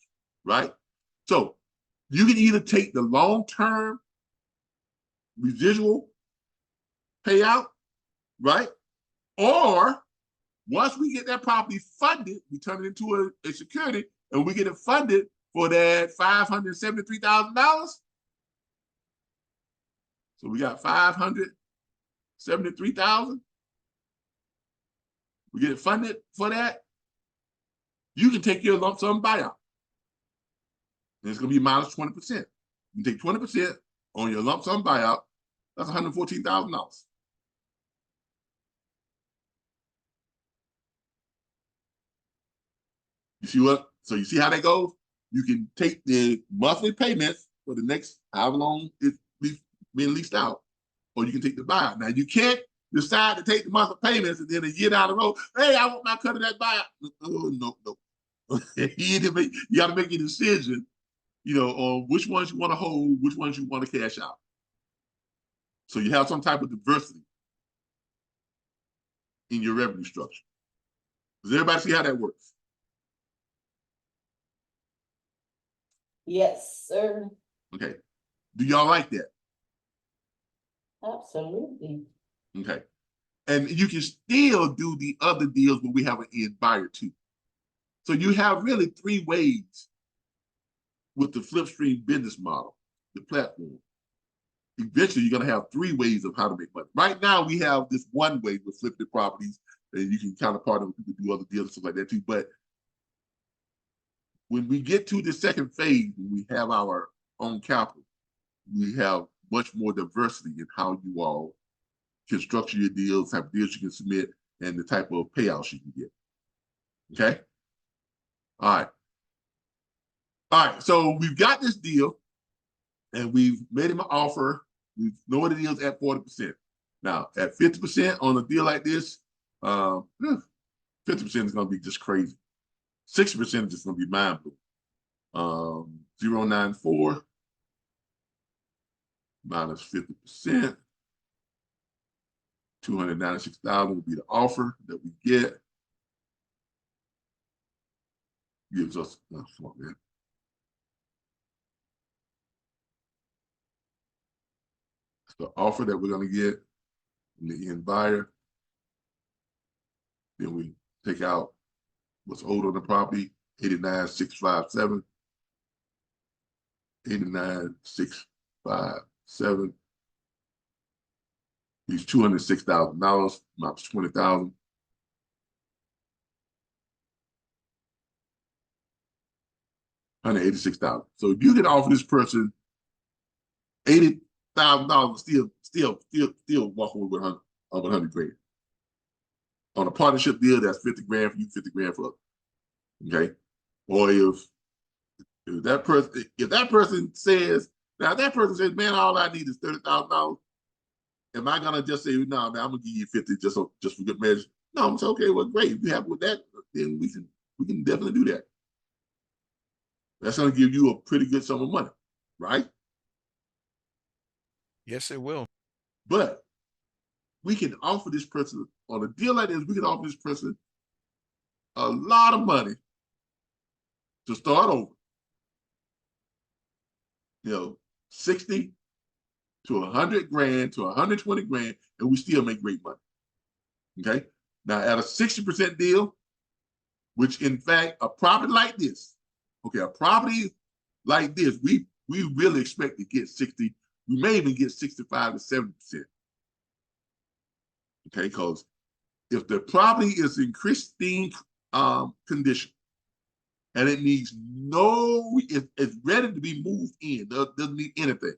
right? So you can either take the long-term residual payout, right? Or once we get that property funded, we turn it into a security and we get it funded for that $573,000. So we got $573,000. We get it funded for that. You can take your lump sum buyout. And it's going to be minus 20%. You can take 20% on your lump sum buyout. That's $114,000. You see what? So you see how that goes? You can take the monthly payments for the next however long it's being leased out, or you can take the buyout. Now you can't decide to take the monthly payments and then a year down the road, hey, I want my cut of that buyout. Oh, no. You got to make a decision, on which ones you want to hold, which ones you want to cash out. So you have some type of diversity in your revenue structure. Does everybody see how that works? Yes, sir. Okay. Do y'all like that? Absolutely. Okay. And you can still do the other deals when we have an end buyer too. So you have really three ways with the Flipstream business model, the platform. Eventually, you're going to have three ways of how to make money. Right now, we have this one way with flipping properties, and you can kind of partner with people to do other deals and stuff like that too. But when we get to the second phase, when we have our own capital, we have much more diversity in how you all can structure your deals, type of deals you can submit, and the type of payouts you can get. Okay? All right. All right, so we've got this deal, and we've made him an offer. We know what it is at 40%. Now, at 50% on a deal like this, 50% is going to be just crazy. 60% is just going to be mind blowing. 094 minus 50%, 296,000 will be the offer that we get. Gives us, oh, come on, man. The offer that we're going to get from the end buyer. Then we take out what's owed on the property, 89,657. 89,657. These $206,000, amounts to 20,000. $186,000. So if you can offer this person $80,000, still walk away with 100 grand. On a partnership deal, that's 50 grand for you, 50 grand for us. Okay. Or if that person says, now that person says, man, all I need is $30,000. Am I gonna just say, no, man, I'm gonna give you 50 just for good measure? No, I'm saying, okay, well, great. If you're happy with that, then we can definitely do that. That's gonna give you a pretty good sum of money, right? Yes, it will. But we can offer this person on a deal like this, we can offer this person a lot of money to start over. 60 to 100 grand to 120 grand, and we still make great money. Okay. Now at a 60% deal, which in fact, a property like this, okay, a property like this, we really expect to get 60, we may even get 65 to 70%. Okay, because if the property is in pristine condition and it needs it's ready to be moved in, doesn't need anything.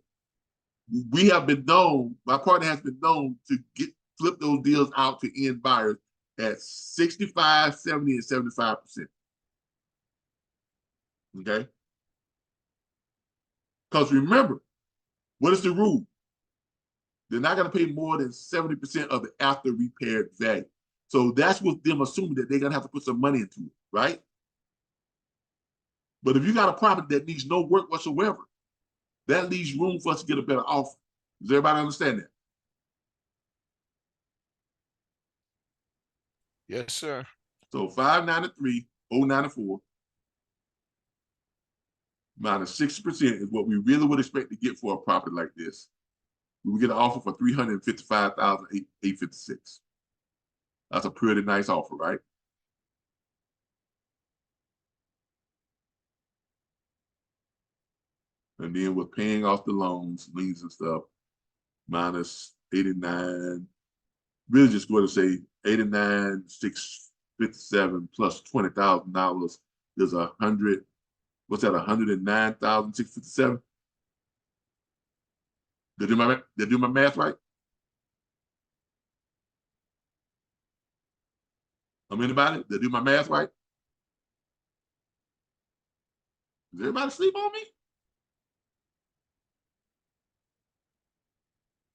We have been known, my partner has been known to flip those deals out to end buyers at 65, 70, and 75%. Okay? Because remember, what is the rule? They're not going to pay more than 70% of the after repaired value. So that's with them assuming that they're going to have to put some money into it, right? But if you got a property that needs no work whatsoever, that leaves room for us to get a better offer. Does everybody understand that? Yes, sir. So 593,094 minus 60% is what we really would expect to get for a property like this. We would get an offer for $355,856. That's a pretty nice offer, right? And then we're paying off the loans, liens and stuff, minus 89. Really just going to say 89,657 plus $20,000 is 100. What's that? 109,657. Did I do my math right? Anybody? Did I do my math right? Does everybody sleep on me?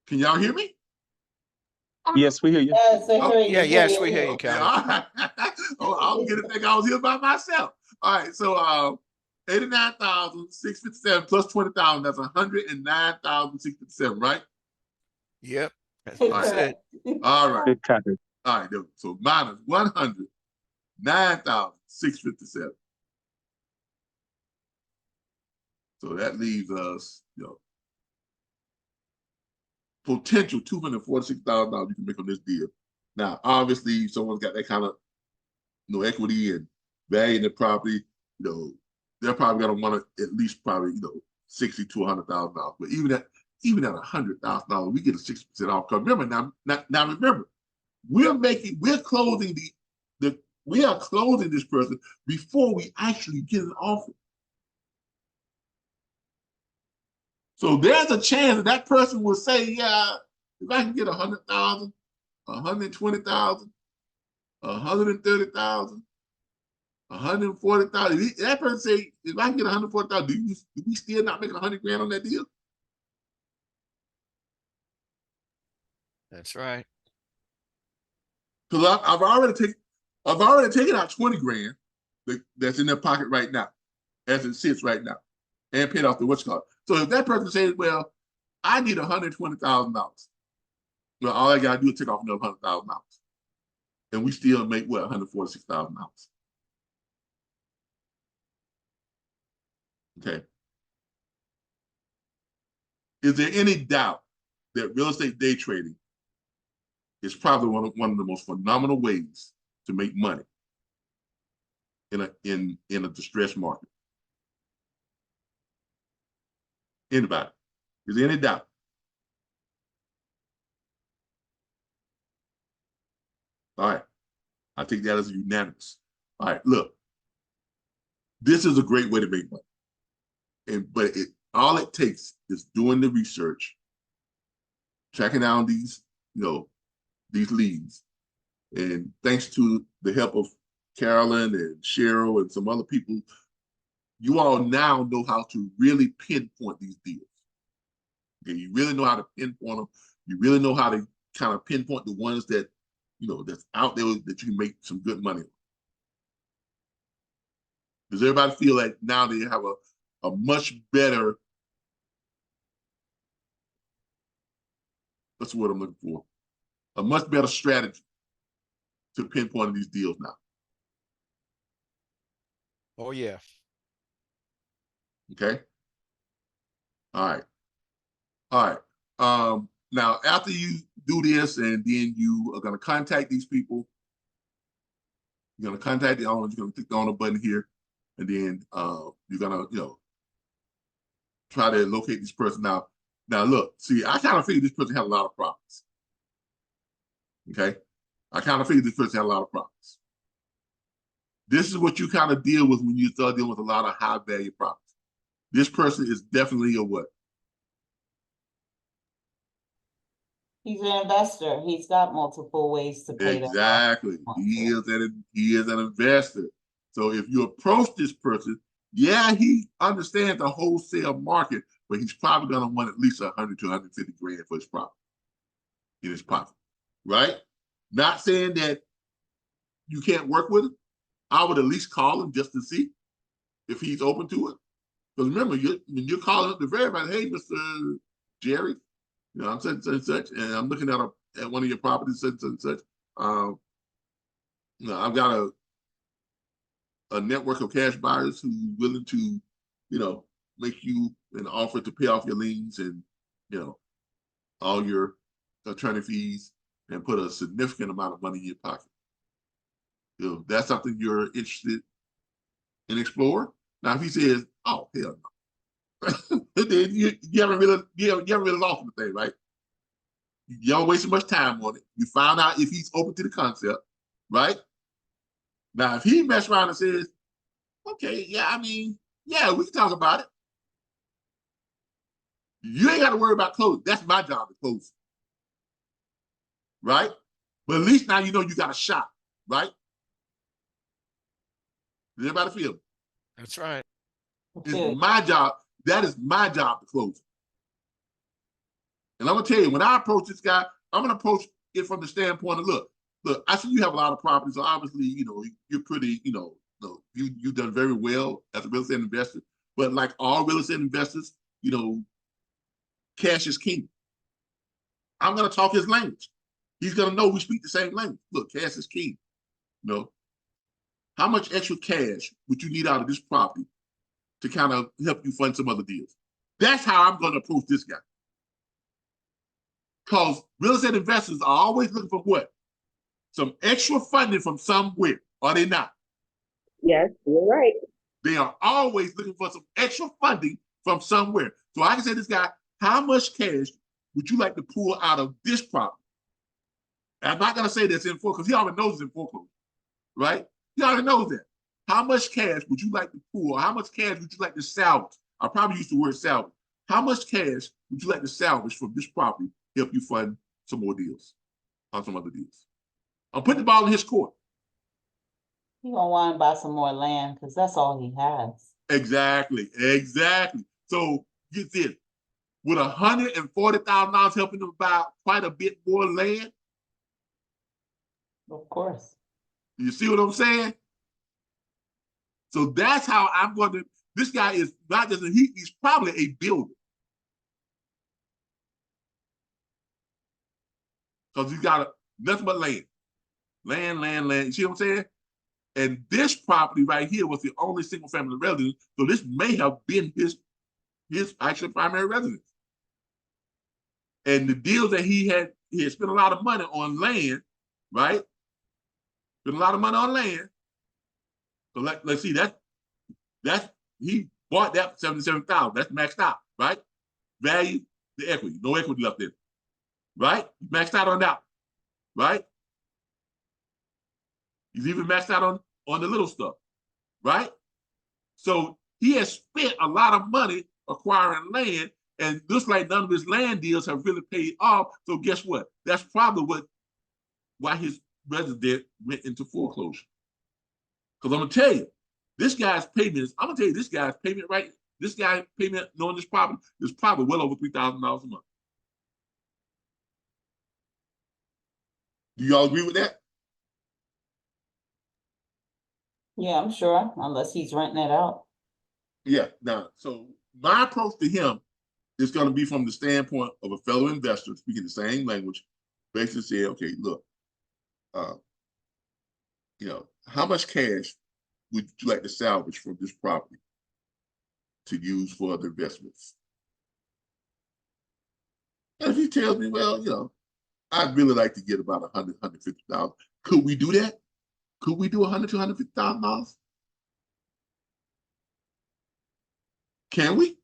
Can y'all hear me? Yes, we hear you. Yes, I hear you. Yeah, yes, we you. hear you, Okay, Calvin. all right. Oh, I was gonna think I was here by myself. All right, so 89,657 plus 20,000, that's 109,657, right? Yep. That's All what I right. said. All right. Good copy. All right, so minus 109,657. So that leaves us, potential $246,000 you can make on this deal. Now, obviously, if someone's got that kind of equity and value in the property, they're probably gonna want to at least probably $60,000 to $100,000. But even at $100,000, we get a 60% off. Because remember now remember, we are closing this person before we actually get an offer. So there's a chance that person will say, yeah, if I can get 100,000, 120,000, 130,000, 140,000. That person say, if I can get 140,000, do we still not make 100 grand on that deal? That's right. Because I've already taken out 20 grand that's in their pocket right now, as it sits right now, and paid off the what's called. So if that person says, well, I need $120,000, well, all I gotta do is take off another $100,000. And we still make what, $146,000. Okay. Is there any doubt that real estate day trading is probably one of the most phenomenal ways to make money in a distressed market? Anybody? Is there any doubt? All right. I think that is unanimous. All right, look. This is a great way to make money. But all it takes is doing the research, tracking down these leads. And thanks to the help of Carolyn and Cheryl and some other people, you all now know how to really pinpoint these deals. Okay, you really know how to pinpoint them. You really know how to kind of pinpoint the ones that, that's out there that you can make some good money on. Does everybody feel like now they have a much better, that's what I'm looking for, a much better strategy to pinpoint these deals now? Oh, yeah. Okay. All right. All right. Now, after you do this, and then you are going to contact these people, you're going to contact the owner, you're going to click the owner button here, and then you're going to, try to locate this person. Now, look, see, I kind of figured this person had a lot of problems. Okay. I kind of figured this person had a lot of problems. This is what you kind of deal with when you start dealing with a lot of high value problems. This person is definitely a what? He's an investor. He's got multiple ways to pay them off. Exactly. He is an investor. So if you approach this person, yeah, he understands the wholesale market, but he's probably going to want at least 100 to 150 grand for his property in his pocket, right? Not saying that you can't work with him. I would at least call him just to see if he's open to it. Because remember, when you're calling up the verify, hey, Mr. Jerry, I'm such and such, and I'm looking at one of your properties, such and such. I've got a network of cash buyers who's willing to, make you an offer to pay off your liens and, all your attorney fees and put a significant amount of money in your pocket. That's something you're interested in exploring. Now, if he says, "Oh, hell no," then you haven't really lost the thing, right? You don't waste so much time on it. You find out if he's open to the concept, right? Now, if he mess around and says, "Okay, yeah, we can talk about it," you ain't got to worry about closing. That's my job to close, right? But at least now you know you got a shot, right? Does everybody feel it? That's right. It's my job. That is my job to close. And I'm gonna tell you, when I approach this guy, I'm gonna approach it from the standpoint of look, I see you have a lot of properties, so obviously, you're pretty, you've done very well as a real estate investor. But like all real estate investors, cash is king. I'm gonna talk his language. He's gonna know we speak the same language. Look, cash is king. How much extra cash would you need out of this property to kind of help you fund some other deals? That's how I'm gonna approach this guy. Because real estate investors are always looking for what? Some extra funding from somewhere, are they not? Yes, you're right. They are always looking for some extra funding from somewhere. So I can say to this guy, how much cash would you like to pull out of this property? And I'm not going to say that's in foreclosure, because he already knows it's in foreclosure, right? He already knows that. How much cash would you like to pull? How much cash would you like to salvage? I probably use the word salvage. How much cash would you like to salvage from this property to help you fund some more deals, on some other deals? I'm putting the ball in his court. He gonna want to buy some more land because that's all he has. Exactly. So get this. with $140,000 helping them buy quite a bit more land. Of course. You see what I'm saying? So that's how I'm going to. This guy is not just he's probably a builder because he's got nothing but land. Land. You see what I'm saying? And this property right here was the only single family residence. So this may have been his actual primary residence. And the deals that he had spent a lot of money on land, right? Spent a lot of money on land. So let's see, that's he bought that for $77,000. That's maxed out, right? Value the equity, no equity left in it, right? Maxed out on that, right? He's even maxed out on the little stuff, right? So he has spent a lot of money acquiring land, and looks like none of his land deals have really paid off. So guess what? That's probably why his residence went into foreclosure. Because I'm gonna tell you, this guy's payment right. This guy's payment on this property is probably well over $3,000 a month. Do y'all agree with that? Yeah, I'm sure, unless he's renting it out. Yeah. Now, so my approach to him is going to be from the standpoint of a fellow investor speaking the same language, basically say, okay, look, how much cash would you like to salvage from this property to use for other investments? And if he tells me, well, I'd really like to get about $150,000. Could we do that? Could we do $100,000 to $150,000? Can we?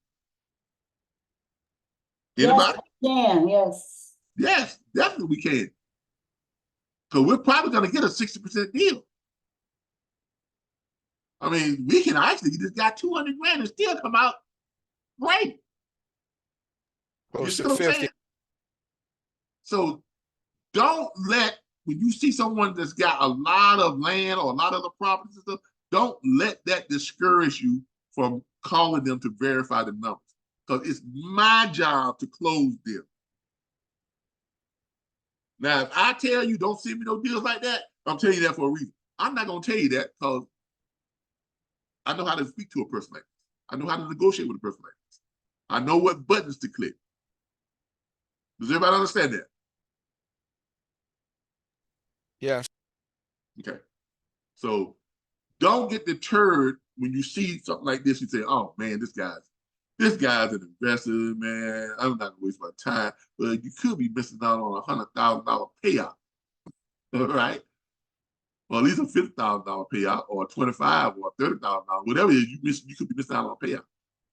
Anybody? Yes. Yes, definitely we can. Because we're probably going to get a 60% deal. I mean, we can actually just got 200 grand and still come out great. Close You to know what I'm 50. saying? So don't let, when you see someone that's got a lot of land or a lot of other properties and stuff, don't let that discourage you from calling them to verify the numbers. Because it's my job to close them. Now, if I tell you don't send me no deals like that, I'm telling you that for a reason. I'm not going to tell you that because I know how to speak to a person like this. I know how to negotiate with a person like this. I know what buttons to click. Does everybody understand that? Yes. Okay. So don't get deterred when you see something like this. You say, oh man, this guy's an investor, man. I'm not gonna waste my time. But you could be missing out on $100,000 payout. All right. Or at least a $50,000 payout, or a $25,000 or $30,000, whatever it is, you could be missing out on a payout.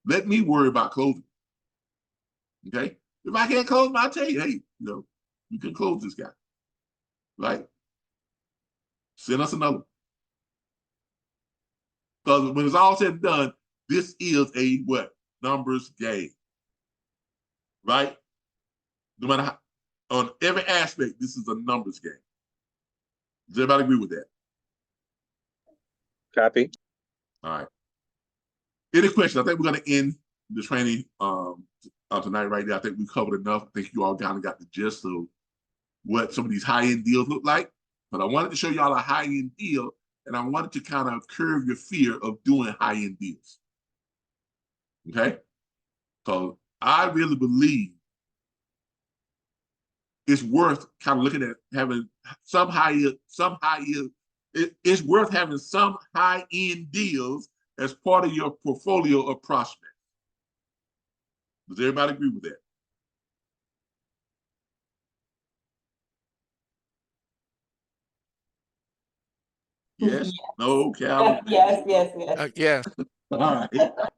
Let me worry about closing. Okay. If I can't close, I'll tell you, hey, you can close this guy. Right? Send us another. Because when it's all said and done, this is a what? Numbers game. Right? No matter how, on every aspect, this is a numbers game. Does everybody agree with that? Copy. All right. Any questions? I think we're going to end the training tonight right there. I think we covered enough. I think you all kind of got the gist of what some of these high-end deals look like. But I wanted to show y'all a high-end deal, and I wanted to kind of curb your fear of doing high-end deals. Okay? So I really believe it's worth kind of looking at having it's worth having some high-end deals as part of your portfolio of prospects. Does everybody agree with that? Yes? No, Calvin? Yes. Yes. All right. All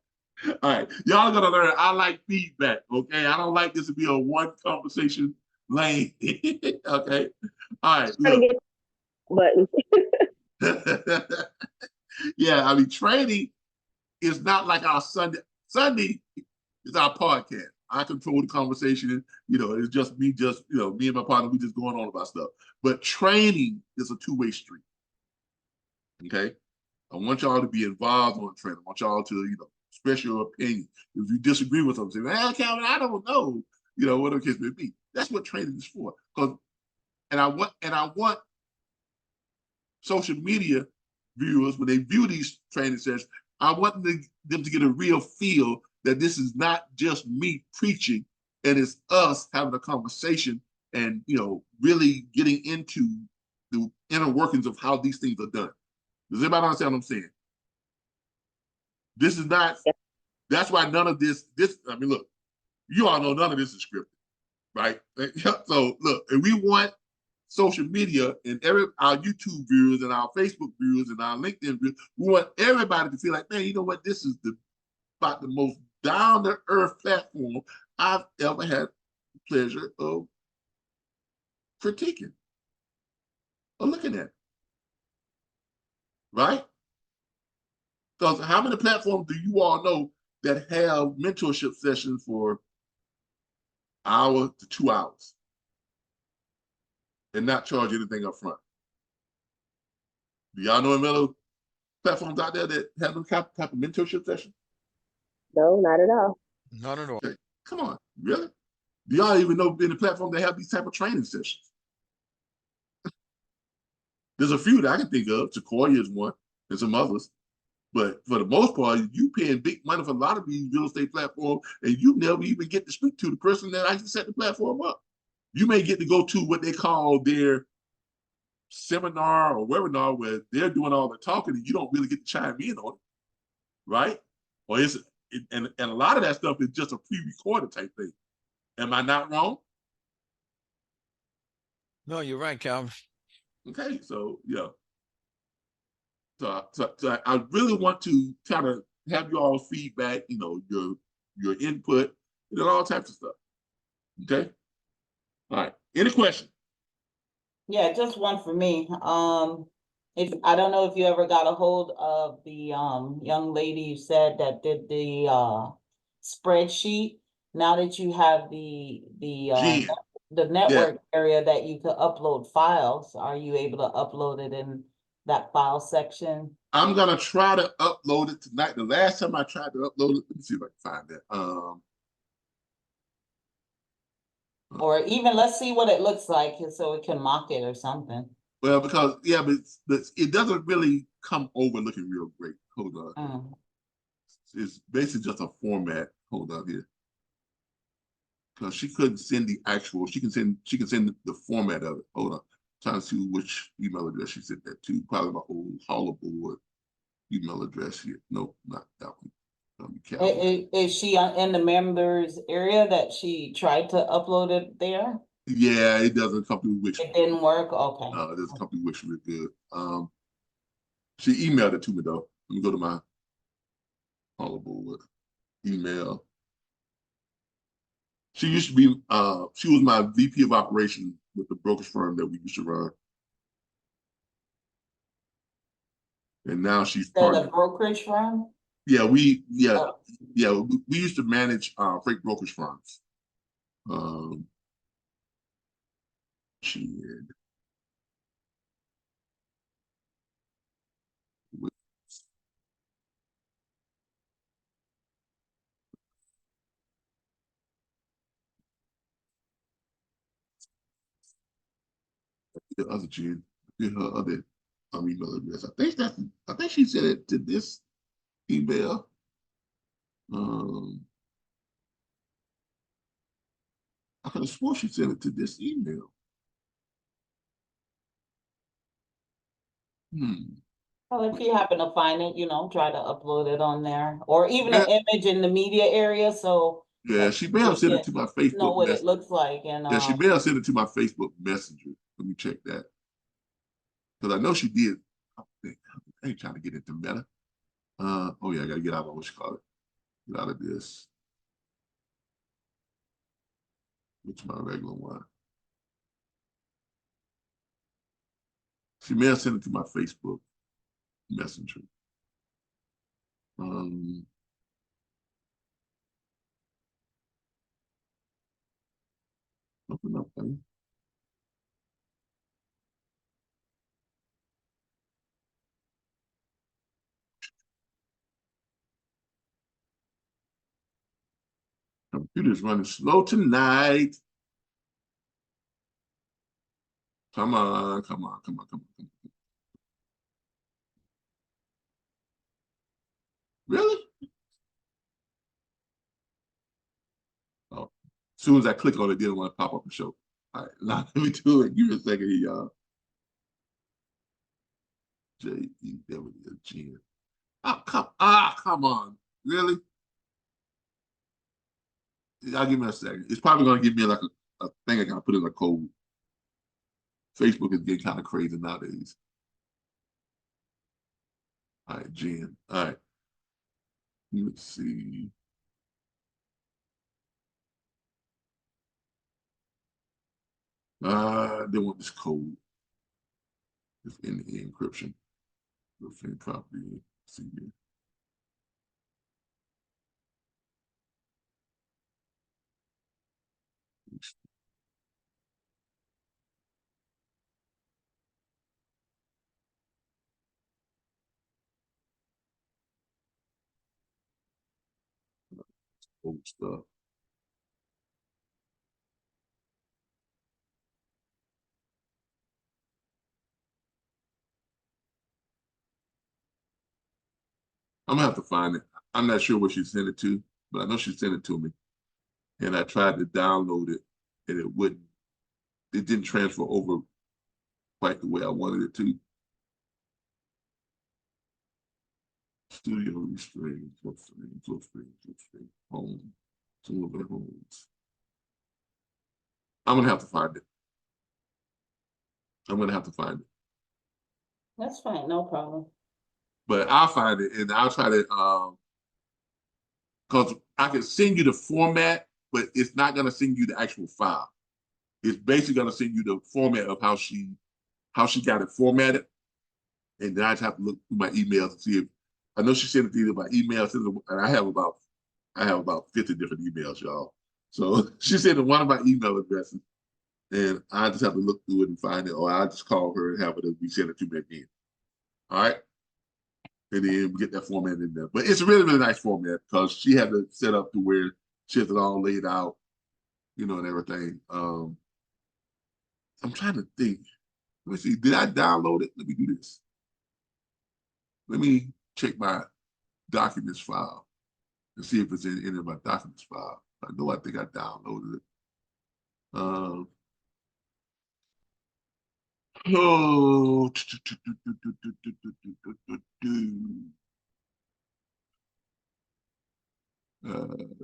right. Y'all are going to learn. I like feedback, okay? I don't like this to be a one conversation lane, okay? All right. Trying to Look. get buttons. Yeah, I mean, training is not like our Sunday. Sunday is our podcast. I control the conversation, and it's just me and my partner, we just going on about stuff. But training is a two-way street. Okay? I want y'all to be involved on training. I want y'all to, express your opinion. If you disagree with something, say, "Man, Calvin, I don't know," whatever the case may be. That's what training is for. And I want social media viewers, when they view these training sessions, I want them to get a real feel that this is not just me preaching, and it's us having a conversation and really getting into the inner workings of how these things are done. Does anybody understand what I'm saying? This is not, that's why none of this, I mean, look, you all know none of this is scripted, right? So look, and we want social media and our YouTube viewers and our Facebook viewers and our LinkedIn viewers, we want everybody to feel like, man, you know what? This is about the most down-to-earth platform I've ever had the pleasure of critiquing or looking at. Right? Because how many platforms do you all know that have mentorship sessions for an hour to 2 hours and not charge anything up front? Do y'all know any other platforms out there that have them type of mentorship session? No, not at all. Not at all. Okay. Come on, really? Do y'all even know any platform that have these type of training sessions? There's a few that I can think of. Sequoia is one, and some others. But for the most part, you paying big money for a lot of these real estate platforms, and you never even get to speak to the person that actually set the platform up. You may get to go to what they call their seminar or webinar where they're doing all the talking and you don't really get to chime in on it, right? Or and a lot of that stuff is just a pre-recorded type thing. Am I not wrong? No, you're right, Calvin. Okay, so yeah. So I really want to kind of have you all feedback, your input, and all types of stuff. Okay. All right. Any question? Yeah, just one for me. If I don't know if you ever got a hold of the young lady you said that did the spreadsheet. Now that you have Jen. the Yeah. network area that you could upload files, are you able to upload it in that file section? I'm gonna try to upload it tonight. The last time I tried to upload it, let me see if I can find that. Or even let's see what it looks like so it can mock it or something. Well, because but it doesn't really come over looking real great. Hold on. It's basically just a format. Hold on here. Because she couldn't send the actual, she can send the format of it. Hold on. Trying to see which email address she sent that to. Probably my old Holler Board email address here. Nope, not that one. Is she in the members area that she tried to upload it there? Yeah, it doesn't come through Wix. It didn't work? Okay. It doesn't come through Wix real good. She emailed it to me though. Let me go to my Holler Board email. She used to be, she was my VP of operations with the brokerage firm that we used to run. And now she's part of a brokerage firm? Yeah, we used to manage freight brokerage firms. She did. The other Jen, her other email address. I think she sent it to this email. I could have sworn she sent it to this email. Well, if you happen to find it, try to upload it on there, or even an image in the media area, so yeah, she may have sent it to my Facebook. Know what it looks like, and yeah, she may have sent it to my Facebook Messenger. Let me check that because I know she did. I ain't trying to get into Meta. Oh yeah, I gotta get out of what you call it. Get out of this. It's my regular one. She may have sent it to my Facebook Messenger. Open up, buddy. Computer's running slow tonight. Come on, come on, come on, come on. Really? Oh, as soon as I click on it, it didn't want to pop up and show. All right, now let me do it. Give me a second here, y'all. JEWG. Oh, come on. Really? Y'all give me a second. It's probably gonna give me like a thing I gotta put in a code. Facebook is getting kind of crazy nowadays. All right, Jen. All right. Let's see. They want this code. It's in the encryption. Within property. Let's see here. Old stuff. I'm gonna have to find it. I'm not sure what she sent it to, but I know she sent it to me. And I tried to download it, and it wouldn't. It didn't transfer over quite the way I wanted it to. Studio restraint, home, some of their homes. I'm gonna have to find it. I'm gonna have to find it. That's fine, no problem. But I'll find it and I'll try to because I can send you the format, but it's not gonna send you the actual file. It's basically gonna send you the format of how she got it formatted. And then I just have to look through my emails and see if I know she sent it either by email, and I have about 50 different emails, y'all. So she sent it one of my email addresses, and I just have to look through it and find it, or I just call her and have her to resend it to me again. All right, and then we get that format in there. But it's a really, really nice format because she had it set up to where she has it all laid out, you know, and everything. I'm trying to think. Let me see. Did I download it? Let me do this. Let me check my documents file and see if it's in any of my documents file. I know I think I downloaded it. Oh,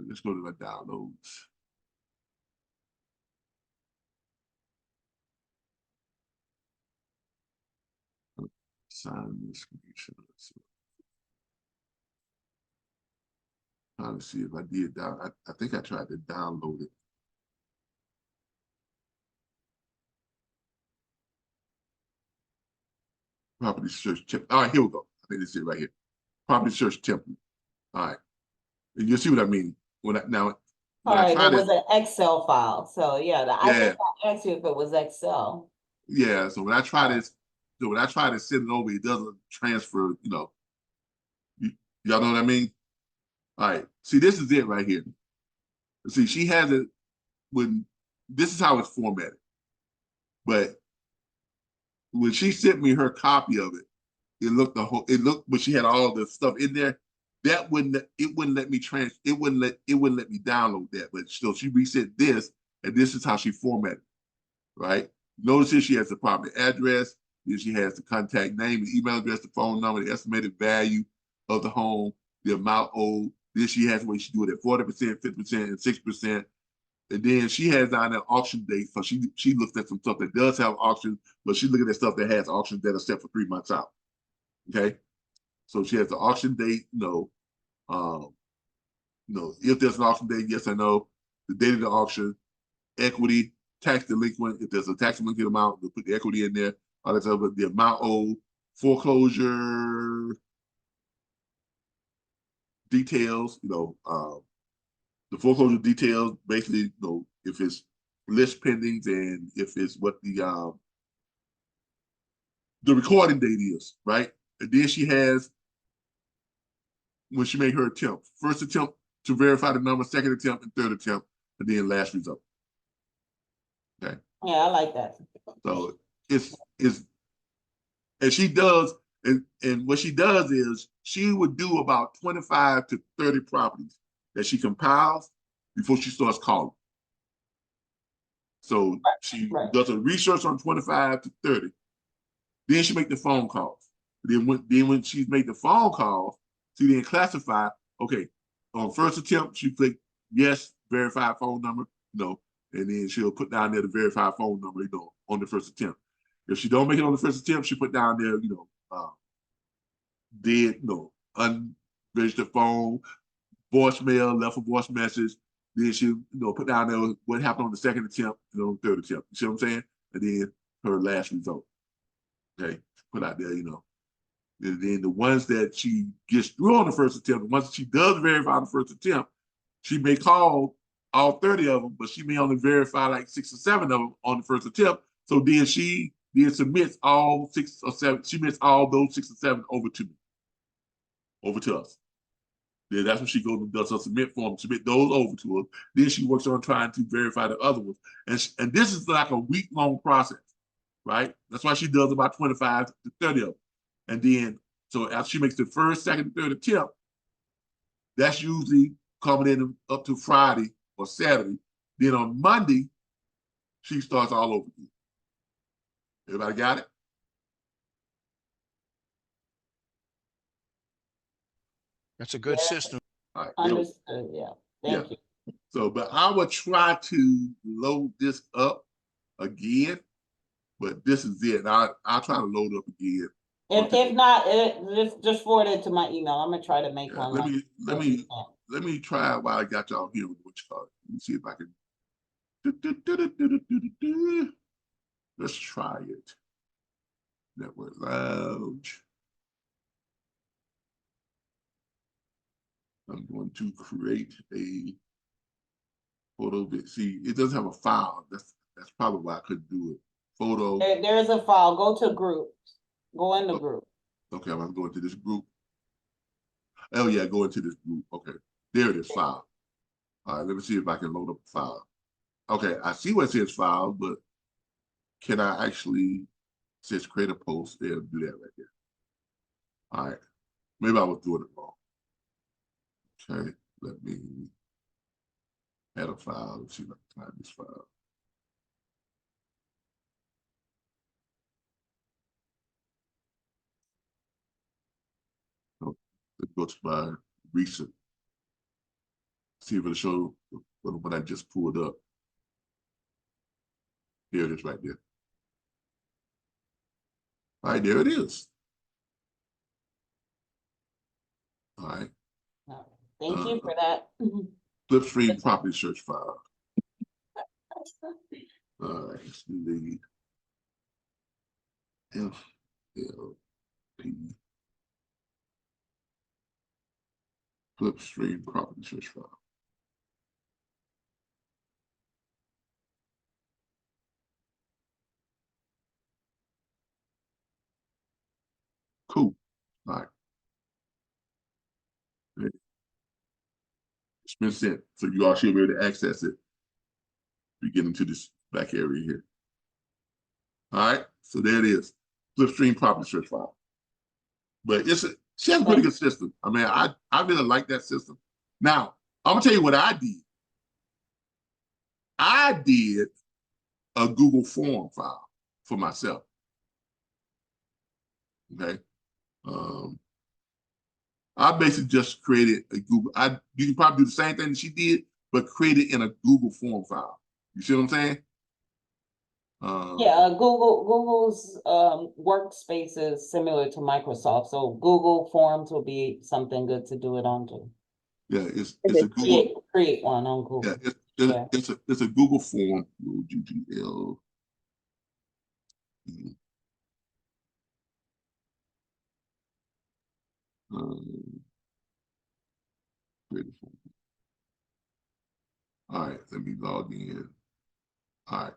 let's go to my downloads. Sign this screenshot. Trying to see if I did down. I think I tried to download it. Property search template. All right, here we go. I think this is it right here. Property search template. All right, and you'll see what I mean when I now. All right, I it was an Excel file, so yeah, I think I asked you if it was Excel. Yeah, so when I try this, so when I try to send it over, it doesn't transfer. You know, y'all know what I mean? All right, see, this is it right here. See, she has it when this is how it's formatted, but when she sent me her copy of it, it looked but she had all the stuff in there. That wouldn't let me it wouldn't let me download that. But still, she reset this, and this is how she formatted, right? Notice here she has the property address. Then she has the contact name, the email address, the phone number, the estimated value of the home, the amount owed. Then she has where she do it at 40%, 50%, and 6%. And then she has down an auction date. So she looks at some stuff that does have auctions, but she's looking at stuff that has auctions that are set for 3 months out. Okay. So she has the auction date, if there's an auction date, yes or no, the date of the auction, equity, tax delinquent. If there's a tax delinquent amount, we'll put the equity in there. All that stuff, the amount owed, foreclosure details, the foreclosure details, basically, if it's list pendings and if it's what the recording date is, right? And then she has when she made her attempt, first attempt to verify the number, second attempt and third attempt, and then last result. Okay. Yeah, I like that. So it's and she does, and what she does is she would do about 25 to 30 properties that she compiles before she starts calling. So she does a research on 25 to 30. Then she make the phone calls. Then when she make the phone calls, she then classify, okay, on first attempt, she click yes, verify phone number, no, and then she'll put down there the verified phone number, on the first attempt. If she don't make it on the first attempt, she put down there, dead, unregistered phone, voicemail, left a voice message. Then she, put down there what happened on the second attempt and on the third attempt. You see what I'm saying? And then her last result. Okay, put out there, And then the ones that she gets through on the first attempt, once she does verify on the first attempt, she may call all 30 of them, but she may only verify like 6 or 7 of them on the first attempt. So then she submits all 6 or 7, she submits all those 6 or 7 over to me, over to us. Then that's when she goes and does her submit form, submit those over to us. Then she works on trying to verify the other ones. And this is like a week-long process, right? That's why she does about 25 to 30 of them. And then, so after she makes the first, second, third attempt, that's usually coming in up to Friday or Saturday. Then on Monday, she starts all over again. Everybody got it? That's a good system. All right. Understood, yeah. Thank you. So, but I will try to load this up again, but this is it. I'll try to load up again. If not, just forward it to my email. I'm gonna try to make one. Let me try it while I got y'all here with what you call it. Let me see if I can. Let's try it. Network Lounge. I'm going to create a photo bit. See, it doesn't have a file. That's probably why I couldn't do it. Photo. There is a file. Go to groups. Go in the group. Okay, I'm going to this group. Oh yeah, go into this group. Okay, there it is, file. All right, let me see if I can load up a file. Okay, I see what it says file, but can I actually, says create a post there, do that right there. All right, maybe I was doing it wrong. Okay, let me add a file. Let's see if I can find this file. Oh, it goes by recent. See if it'll show what I just pulled up. Here it is right there. All right, there it is. All right. Thank you for that. Flipstream property search file. All right, let's delete FLP. Flipstream property search file. Cool. All right. It's been sent, so you all should be able to access it. We get into this back area here. All right, so there it is. Flipstream property search file. But she has a pretty good system. I mean, I really like that system. Now, I'm gonna tell you what I did. I did a Google form file for myself. Okay. I basically just created a Google. You can probably do the same thing that she did, but create it in a Google form file. You see what I'm saying? Yeah, Google's workspace is similar to Microsoft, so Google Forms will be something good to do it onto. Yeah, it's a Google. Create one on Google. Yeah, it's a Google form. GGL. All right, let me log in. All right.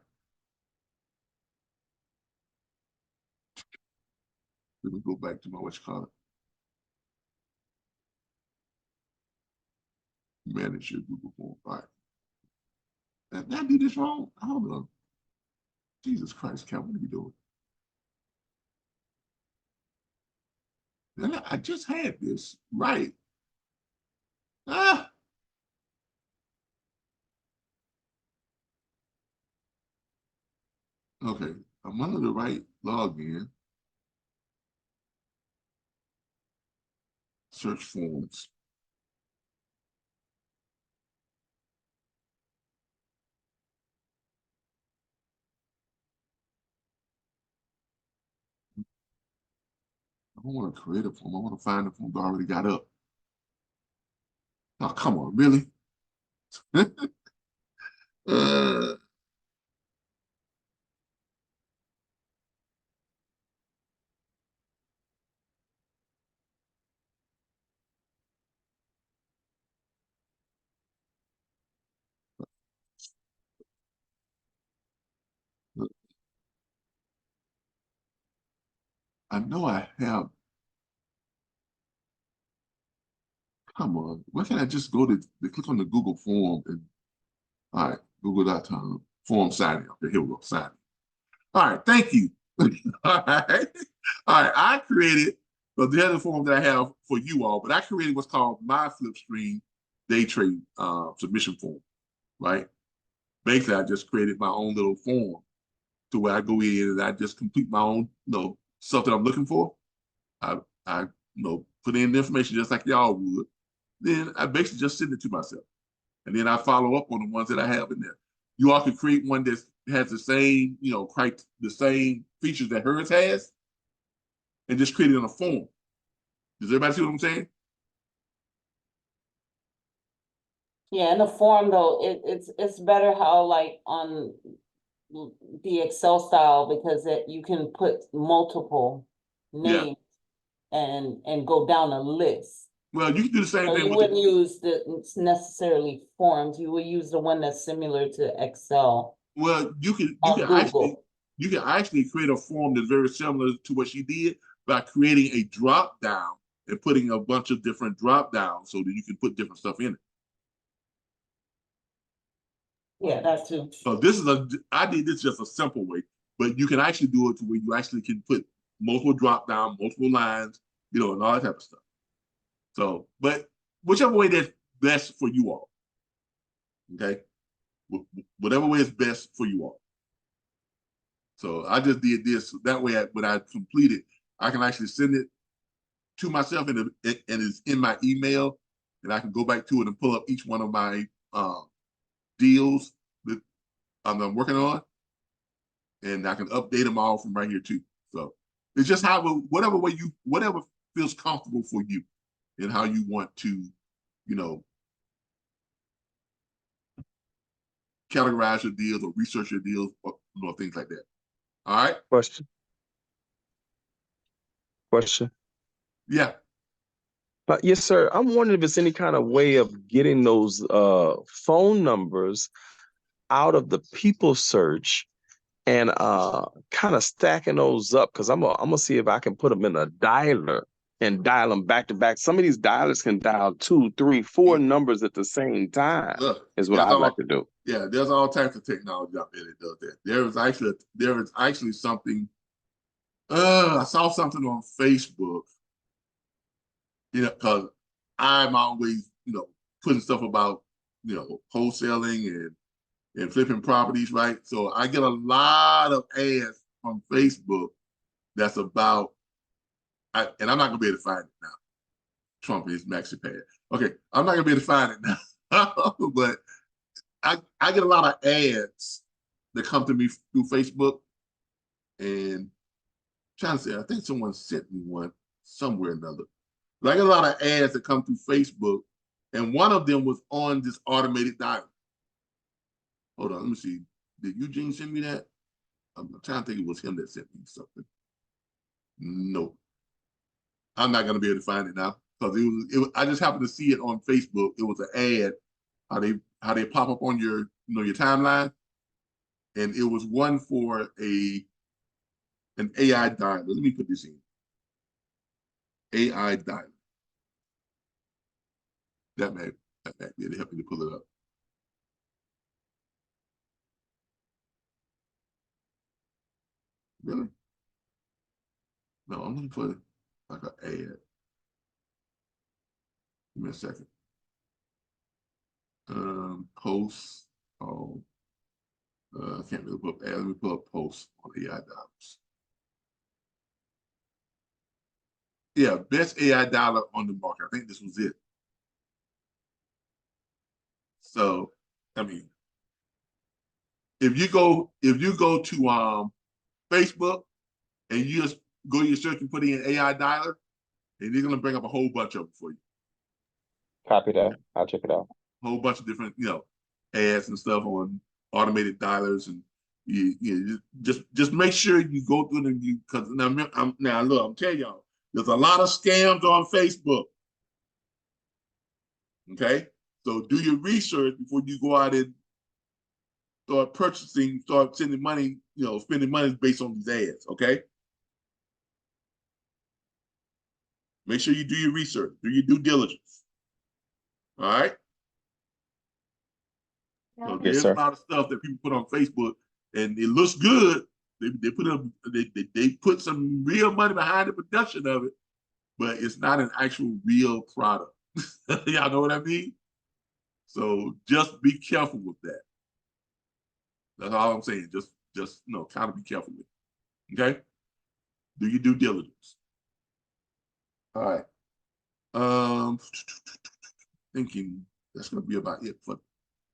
Let me go back to my what's called. Manage your Google Form. All right. Did I do this wrong? Hold on. Jesus Christ, Cal, what are we doing? I just had this right. Ah. Okay, I'm under the right login. Search forms. I don't want to create a form. I want to find the form I already got up. Oh, come on, really? uh, I know I have. Come on. Why can't I just go to click on the Google form and all right, google.com form signing. Okay, here we go. Sign. All right, thank you. All right. All right. I created the other form that I have for you all, but I created what's called my Flipstream day trade submission form, right? Basically, I just created my own little form to where I go in and I just complete my own, stuff that I'm looking for. I put in the information just like y'all would. Then I basically just send it to myself. And then I follow up on the ones that I have in there. You all could create one that has the same, the same features that hers has, and just create it in a form. Does everybody see what I'm saying? Yeah, in the form though, it's better how like on the Excel style because you can put multiple Yeah. names and go down a list. Well, you can do the same So thing you with wouldn't use necessarily forms. You would use the one that's similar to Excel well, you can on Google. create a form that's very similar to what she did by creating a drop down and putting a bunch of different drop downs so that you can put different stuff in it. Yeah, that too. So I did this just a simple way, but you can actually do it to where you actually can put multiple drop down, multiple lines, and all that type of stuff. So, but whichever way that's best for you all, okay? Whatever way is best for you all. So I just did this that way. When I complete it, I can actually send it to myself, and it's in my email, and I can go back to it and pull up each one of my deals that I'm working on, and I can update them all from right here too. So it's just whatever feels comfortable for you, and how you want to, categorize your deals or research your deals or things like that. All right. Question. Yeah. Yes, sir. I'm wondering if there's any kind of way of getting those phone numbers out of the people search and kind of stacking those up, because I'm gonna see if I can put them in a dialer and dial them back to back. Some of these dialers can dial 2, 3, 4 numbers at the same time. Look, is what I'd like to do. Yeah, there's all types of technology out there that does that. There is actually something. I saw something on Facebook. Because I'm always, putting stuff about, wholesaling and flipping properties, right? So I get a lot of ads on Facebook that's about, and I'm not gonna be able to find it now. Trump is maxi pad. Okay, I'm not gonna be able to find it now, but I get a lot of ads that come to me through Facebook, and I'm trying to say, I think someone sent me one somewhere or another. But I get a lot of ads that come through Facebook, and one of them was on this automated dialer. Hold on, let me see. Did Eugene send me that? I'm trying to think it was him that sent me something. No, I'm not gonna be able to find it now because I just happened to see it on Facebook. It was an ad, how they pop up on your your timeline, and it was one for an AI dialer. Let me put this in. AI dialer. That may That might be able to help me to pull it up. Really? No, I'm looking for like an ad. Give me a second. Posts. Oh, I can't really put ad. Let me pull up posts on AI dollars. Yeah, best AI dollar on the market. I think this was it. So, I mean, if you go to Facebook and you just go to your search and put in AI dialer, and they're gonna bring up a whole bunch of them for you. Copy that. I'll check it out. A whole bunch of different, ads and stuff on automated dialers, and you just make sure you go through them, because now look, I'm telling y'all, there's a lot of scams on Facebook. Okay, so do your research before you go out and start sending money, spending money based on these ads. Okay, make sure you do your research, do your due diligence. All right. So Yes, there's sir. a lot of stuff that people put on Facebook, and it looks good. They put some real money behind the production of it, but it's not an actual real product. Y'all know what I mean? So just be careful with that. That's all I'm saying. Just kind of be careful with it. Okay? Do your due diligence. All right. Thinking that's gonna be about it for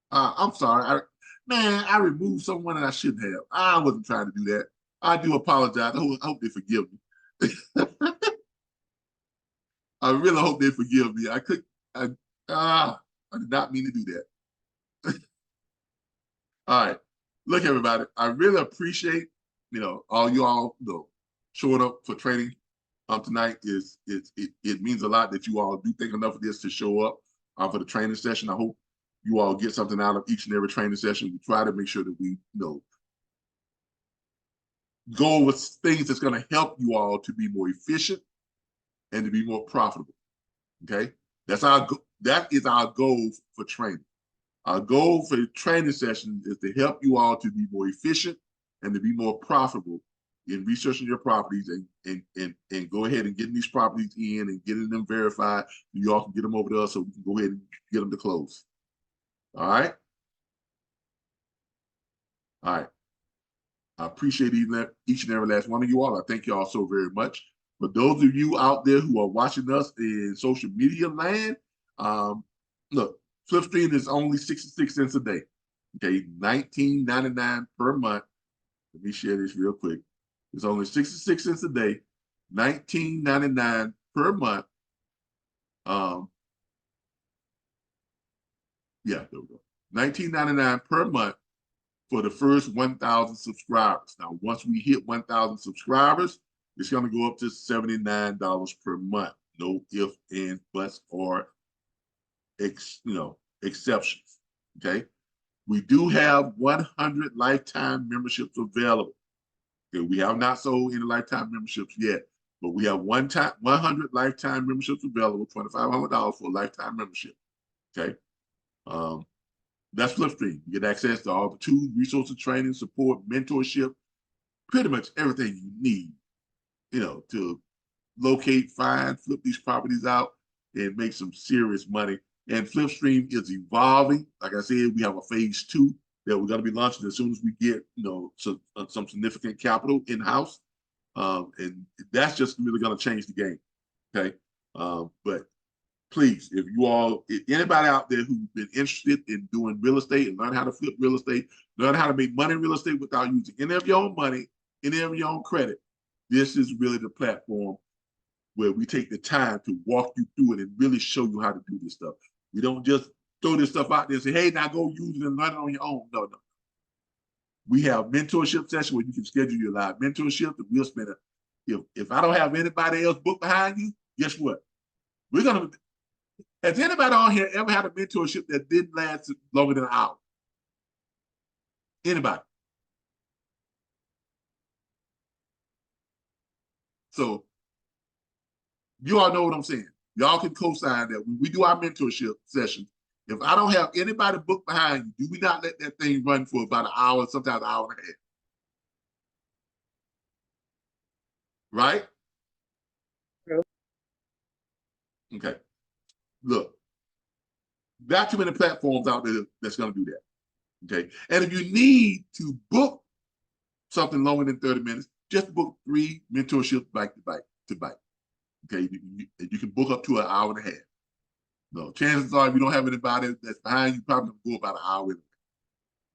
I'm sorry. I removed someone that I shouldn't have. I wasn't trying to do that. I do apologize. I hope they forgive me. I really hope they forgive me. I did not mean to do that. All right. Look, everybody, I really appreciate, all you all, showing up for training tonight. It means a lot that you all do think enough of this to show up for the training session. I hope you all get something out of each and every training session. We try to make sure that we, go with things that's going to help you all to be more efficient and to be more profitable. Okay, that is our goal for training. Our goal for the training session is to help you all to be more efficient and to be more profitable in researching your properties, and go ahead and getting these properties in and getting them verified. You all can get them over to us so we can go ahead and get them to close. All right. All right. I appreciate each and every last one of you all. I thank you all so very much. For those of you out there who are watching us in social media land, look, Flipstream is only 66 cents a day. Okay, $19.99 per month. Let me share this real quick. It's only 66 cents a day, $19.99 per month. Yeah, there we go. $19.99 per month for the first 1,000 subscribers. Now, once we hit 1,000 subscribers, it's going to go up to $79 per month. No ifs, ands, buts, or exceptions. Okay. We do have 100 lifetime memberships available. Okay, we have not sold any lifetime memberships yet, but we have 100 lifetime memberships available, $2,500 for a lifetime membership. Okay. That's Flipstream. You get access to all the tools, resources, training, support, mentorship, pretty much everything you need, to locate, find, flip these properties out, and make some serious money. And Flipstream is evolving. Like I said, we have a phase 2 that we're going to be launching as soon as we get, some significant capital in-house. And that's just really going to change the game. Okay. But please, if anybody out there who's been interested in doing real estate and learn how to flip real estate, learn how to make money in real estate without using any of your own money, any of your own credit, this is really the platform where we take the time to walk you through it and really show you how to do this stuff. We don't just throw this stuff out there and say, hey, now go use it and learn it on your own. No. We have mentorship session where you can schedule your live mentorship, and we'll spend it. If I don't have anybody else booked behind you, guess what? Has anybody on here ever had a mentorship that didn't last longer than an hour? Anybody? So you all know what I'm saying. Y'all can co-sign that when we do our mentorship session, If I don't have anybody booked behind you, do we not let that thing run for about an hour, sometimes an hour and a half? Right? True. Okay. Look, not too many platforms out there that's going to do that. Okay. And if you need to book something longer than 30 minutes, just book 3 mentorships back to back. Okay. You can book up to an hour and a half. No, chances are if you don't have anybody that's behind you, probably go about an hour.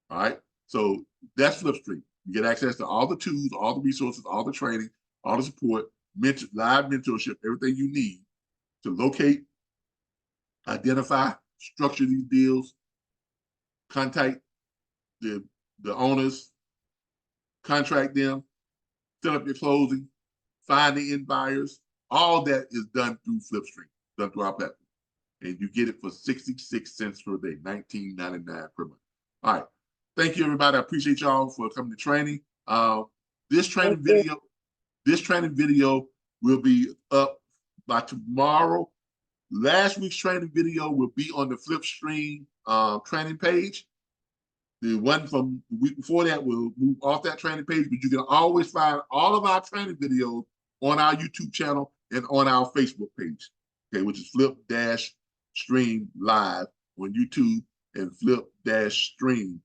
All right. So that's Flipstream. You get access to all the tools, all the resources, all the training, all the support, live mentorship, everything you need to locate, identify, structure these deals, contact the owners, contract them, set up your closing, find the end buyers. All that is done through Flipstream, done through our platform. And you get it for 66 cents per day, $19.99 per month. All right. Thank you, everybody. I appreciate y'all for coming to training. This training video will be up by tomorrow. Last week's training video will be on the Flipstream training page. The one from the week before that will move off that training page, but you can always find all of our training videos on our YouTube channel and on our Facebook page, okay, which is Flip-Stream Live on YouTube and Flip-Stream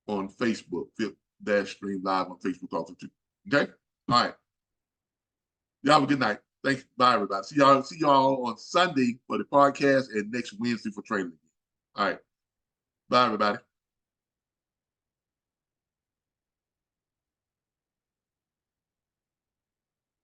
on Facebook. Flip-Stream Live on Facebook also too. Okay? All right. Y'all have a good night. Thanks. Bye, everybody. See y'all on Sunday for the podcast and next Wednesday for training. All right. Bye, everybody.